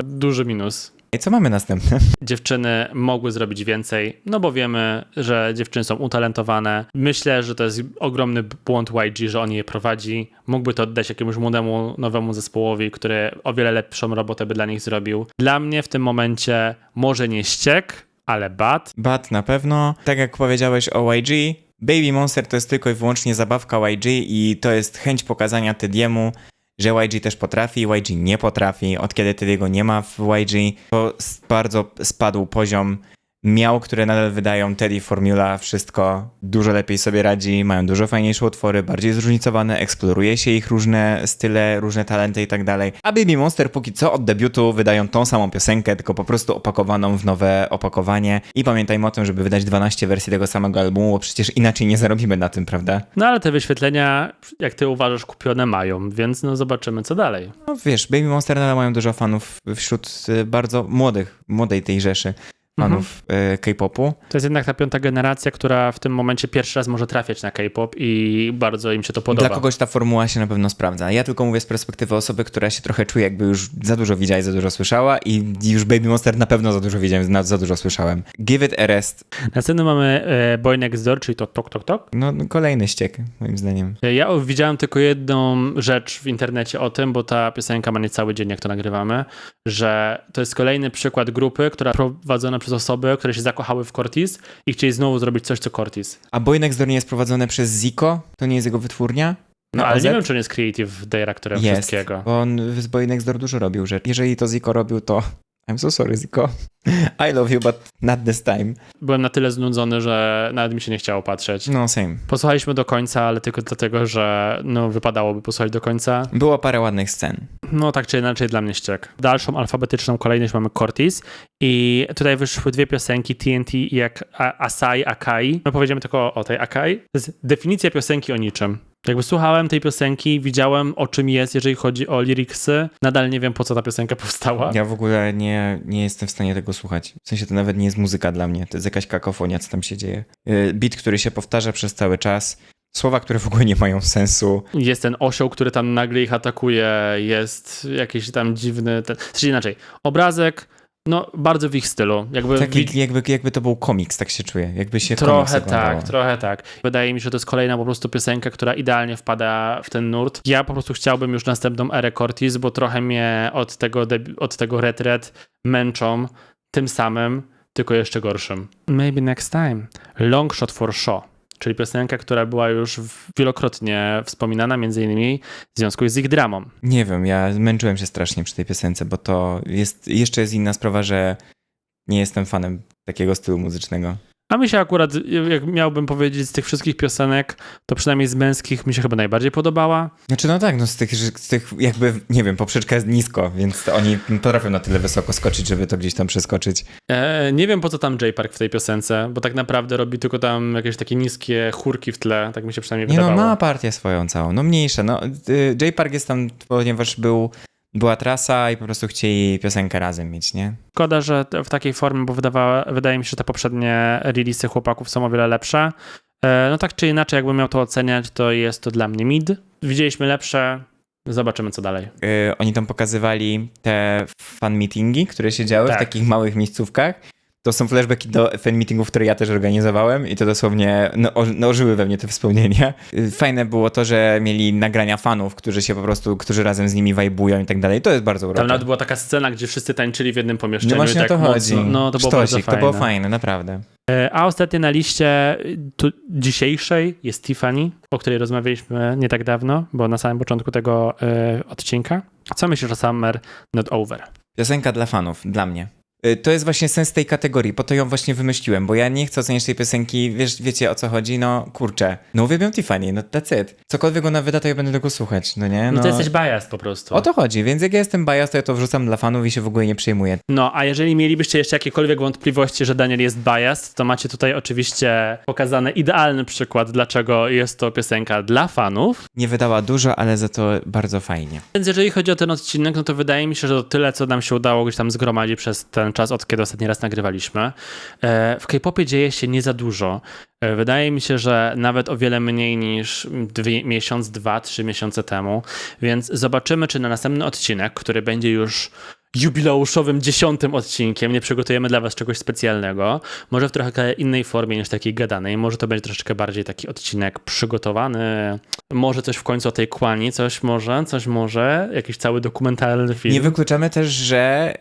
duży minus. I co mamy następne? Dziewczyny mogły zrobić więcej, no bo wiemy, że dziewczyny są utalentowane. Myślę, że to jest ogromny błąd YG, że on je prowadzi. Mógłby to oddać jakiemuś młodemu, nowemu zespołowi, który o wiele lepszą robotę by dla nich zrobił. Dla mnie w tym momencie może nie ściek, ale bad. Bad na pewno. Tak jak powiedziałeś o YG, Baby Monster to jest tylko i wyłącznie zabawka YG i to jest chęć pokazania Tediemu, że YG też potrafi, YG nie potrafi. Od kiedy Tediego nie ma w YG, to bardzo spadł poziom miał, które nadal wydają. Teddy Formula, wszystko dużo lepiej sobie radzi, mają dużo fajniejsze utwory, bardziej zróżnicowane, eksploruje się ich różne style, różne talenty i tak dalej. A Baby Monster póki co od debiutu wydają tą samą piosenkę, tylko po prostu opakowaną w nowe opakowanie. I pamiętajmy o tym, żeby wydać 12 wersji tego samego albumu, bo przecież inaczej nie zarobimy na tym, prawda? No ale te wyświetlenia, jak ty uważasz, kupione mają, więc no zobaczymy, co dalej. No wiesz, Baby Monster nadal mają dużo fanów wśród bardzo młodej tej rzeszy fanów K-popu. To jest jednak ta 5. generacja, która w tym momencie pierwszy raz może trafiać na K-pop i bardzo im się to podoba. Dla kogoś ta formuła się na pewno sprawdza. Ja tylko mówię z perspektywy osoby, która się trochę czuje, jakby już za dużo widziała i za dużo słyszała i już Baby Monster na pewno za dużo widziałem, za dużo słyszałem. Give it a rest. Następnie mamy Boy Next Door, czyli to Tok Tok Tok. No kolejny ściek, moim zdaniem. Ja widziałem tylko jedną rzecz w internecie o tym, bo ta piosenka ma niecały dzień, jak to nagrywamy, że to jest kolejny przykład grupy, która prowadzona przez osoby, które się zakochały w Cortez i chcieli znowu zrobić coś, co Cortez. A Boy Next Door nie jest prowadzone przez Zico? To nie jest jego wytwórnia? No Na ale OZ? nie wiem, czy on jest creative dyrektorem Jest, wszystkiego. bo on z Boy Next Door dużo robił rzeczy. Jeżeli to Zico robił, to I'm so sorry, Zico. I love you, but not this time. Byłem na tyle znudzony, że nawet mi się nie chciało patrzeć. No, same. Posłuchaliśmy do końca, ale tylko dlatego, że no, wypadałoby posłuchać do końca. Było parę ładnych scen. No tak czy inaczej dla mnie ściek. Dalszą alfabetyczną kolejność mamy Cortez i tutaj wyszły 2 piosenki TNT i Asai, Akai. My powiedziemy tylko o tej Akai. To jest definicja piosenki o niczym. Jakby słuchałem tej piosenki, widziałem o czym jest, jeżeli chodzi o liryksy. Nadal nie wiem, po co ta piosenka powstała. Ja w ogóle nie jestem w stanie tego słuchać. W sensie to nawet nie jest muzyka dla mnie. To jest jakaś kakofonia, co tam się dzieje. Beat, który się powtarza przez cały czas. Słowa, które w ogóle nie mają sensu. Jest ten osioł, który tam nagle ich atakuje. Jest jakiś tam dziwny... Czyli inaczej, obrazek, no bardzo w ich stylu. Jakby to był komiks, tak się czuję. Jakby się trochę tak. Wydaje mi się, że to jest kolejna po prostu piosenka, która idealnie wpada w ten nurt. Ja po prostu chciałbym już następną erę Cortez, bo trochę mnie od tego Red męczą tym samym, tylko jeszcze gorszym. Maybe next time. Long Shot for Show. czyli piosenka, która była już wielokrotnie wspominana, między innymi w związku z ich dramą. Nie wiem, ja męczyłem się strasznie przy tej piosence, bo to jeszcze jest inna sprawa, że nie jestem fanem takiego stylu muzycznego. A mi się akurat, jak miałbym powiedzieć z tych wszystkich piosenek, to przynajmniej z męskich mi się chyba najbardziej podobała. Znaczy no tak, no z tych jakby, nie wiem, poprzeczka jest nisko, więc to oni potrafią na tyle wysoko skoczyć, żeby to gdzieś tam przeskoczyć. Nie wiem po co tam J Park w tej piosence, bo tak naprawdę robi tylko tam jakieś takie niskie chórki w tle, tak mi się przynajmniej Nie no, wydawało. ma partię swoją całą, no mniejsza, no J-Park jest tam, ponieważ była trasa i po prostu chcieli piosenkę razem mieć, nie? Szkoda, że w takiej formie, bo wydaje mi się, że te poprzednie releasy chłopaków są o wiele lepsze. No tak czy inaczej, jakbym miał to oceniać, to jest to dla mnie mid. Widzieliśmy lepsze, zobaczymy co dalej. Oni tam pokazywali te fan meetingi, które się działy Tak. w takich małych miejscówkach. To są flashbacki do fan meetingów, które ja też organizowałem i to dosłownie ożyły we mnie te wspomnienia. Fajne było to, że mieli nagrania fanów, którzy razem z nimi vibują i tak dalej. To jest bardzo urocze. Tam nawet była taka scena, gdzie wszyscy tańczyli w jednym pomieszczeniu. No właśnie i o tak to chodzi. mocno. No to było Sztosik, bardzo fajne. to było fajne, naprawdę. A ostatnio na liście dzisiejszej jest Tiffany, o której rozmawialiśmy nie tak dawno, bo na samym początku tego odcinka. Co myślisz o Summer Not Over? Piosenka dla fanów, dla mnie. To jest właśnie sens tej kategorii, po to ją właśnie wymyśliłem, bo ja nie chcę oceniać tej piosenki, wiecie o co chodzi, no kurczę, no uwielbiam Tiffany, no that's it. Cokolwiek ona wyda, to ja będę tego słuchać, no nie? No to jesteś biased po prostu. O to chodzi, więc jak ja jestem biased, to ja to wrzucam dla fanów i się w ogóle nie przejmuję. No, a jeżeli mielibyście jeszcze jakiekolwiek wątpliwości, że Daniel jest biased, to macie tutaj oczywiście pokazany idealny przykład, dlaczego jest to piosenka dla fanów. Nie wydała dużo, ale za to bardzo fajnie. Więc jeżeli chodzi o ten odcinek, no to wydaje mi się, że to tyle, co nam się udało gdzieś tam zgromadzić przez ten czas, od kiedy ostatni raz nagrywaliśmy. W K-popie dzieje się nie za dużo. Wydaje mi się, że nawet o wiele mniej niż miesiąc, 2-3 miesiące temu. Więc zobaczymy, czy na następny odcinek, który będzie już jubileuszowym 10. odcinkiem, nie przygotujemy dla was czegoś specjalnego. Może w trochę innej formie niż takiej gadanej. Może to będzie troszeczkę bardziej taki odcinek przygotowany. Może coś w końcu o tej Kłani, coś może, jakiś cały dokumentalny film. Nie wykluczamy też, że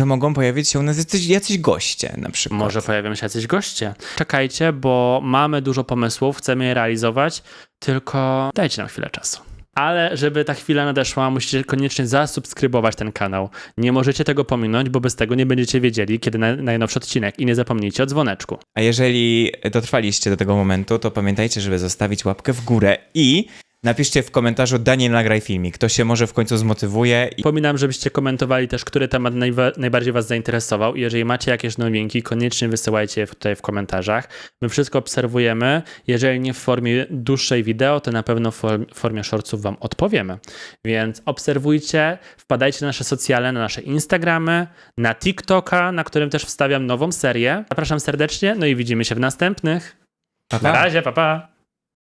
mogą pojawić się u nas jacyś goście na przykład. Może pojawią się jacyś goście. Czekajcie, bo mamy dużo pomysłów, chcemy je realizować, tylko dajcie nam chwilę czasu. Ale żeby ta chwila nadeszła, musicie koniecznie zasubskrybować ten kanał. Nie możecie tego pominąć, bo bez tego nie będziecie wiedzieli, kiedy najnowszy odcinek. I nie zapomnijcie o dzwoneczku. A jeżeli dotrwaliście do tego momentu, to pamiętajcie, żeby zostawić łapkę w górę i napiszcie w komentarzu Daniel, nagraj filmik. To się może w końcu zmotywuje. Przypominam, żebyście komentowali też, który temat najbardziej was zainteresował. I jeżeli macie jakieś nowinki, koniecznie wysyłajcie je tutaj w komentarzach. My wszystko obserwujemy. Jeżeli nie w formie dłuższej wideo, to na pewno w formie shortsów wam odpowiemy. Więc obserwujcie, wpadajcie na nasze socjale, na nasze Instagramy, na TikToka, na którym też wstawiam nową serię. Zapraszam serdecznie, no i widzimy się w następnych. Pa, pa. Na razie, pa pa!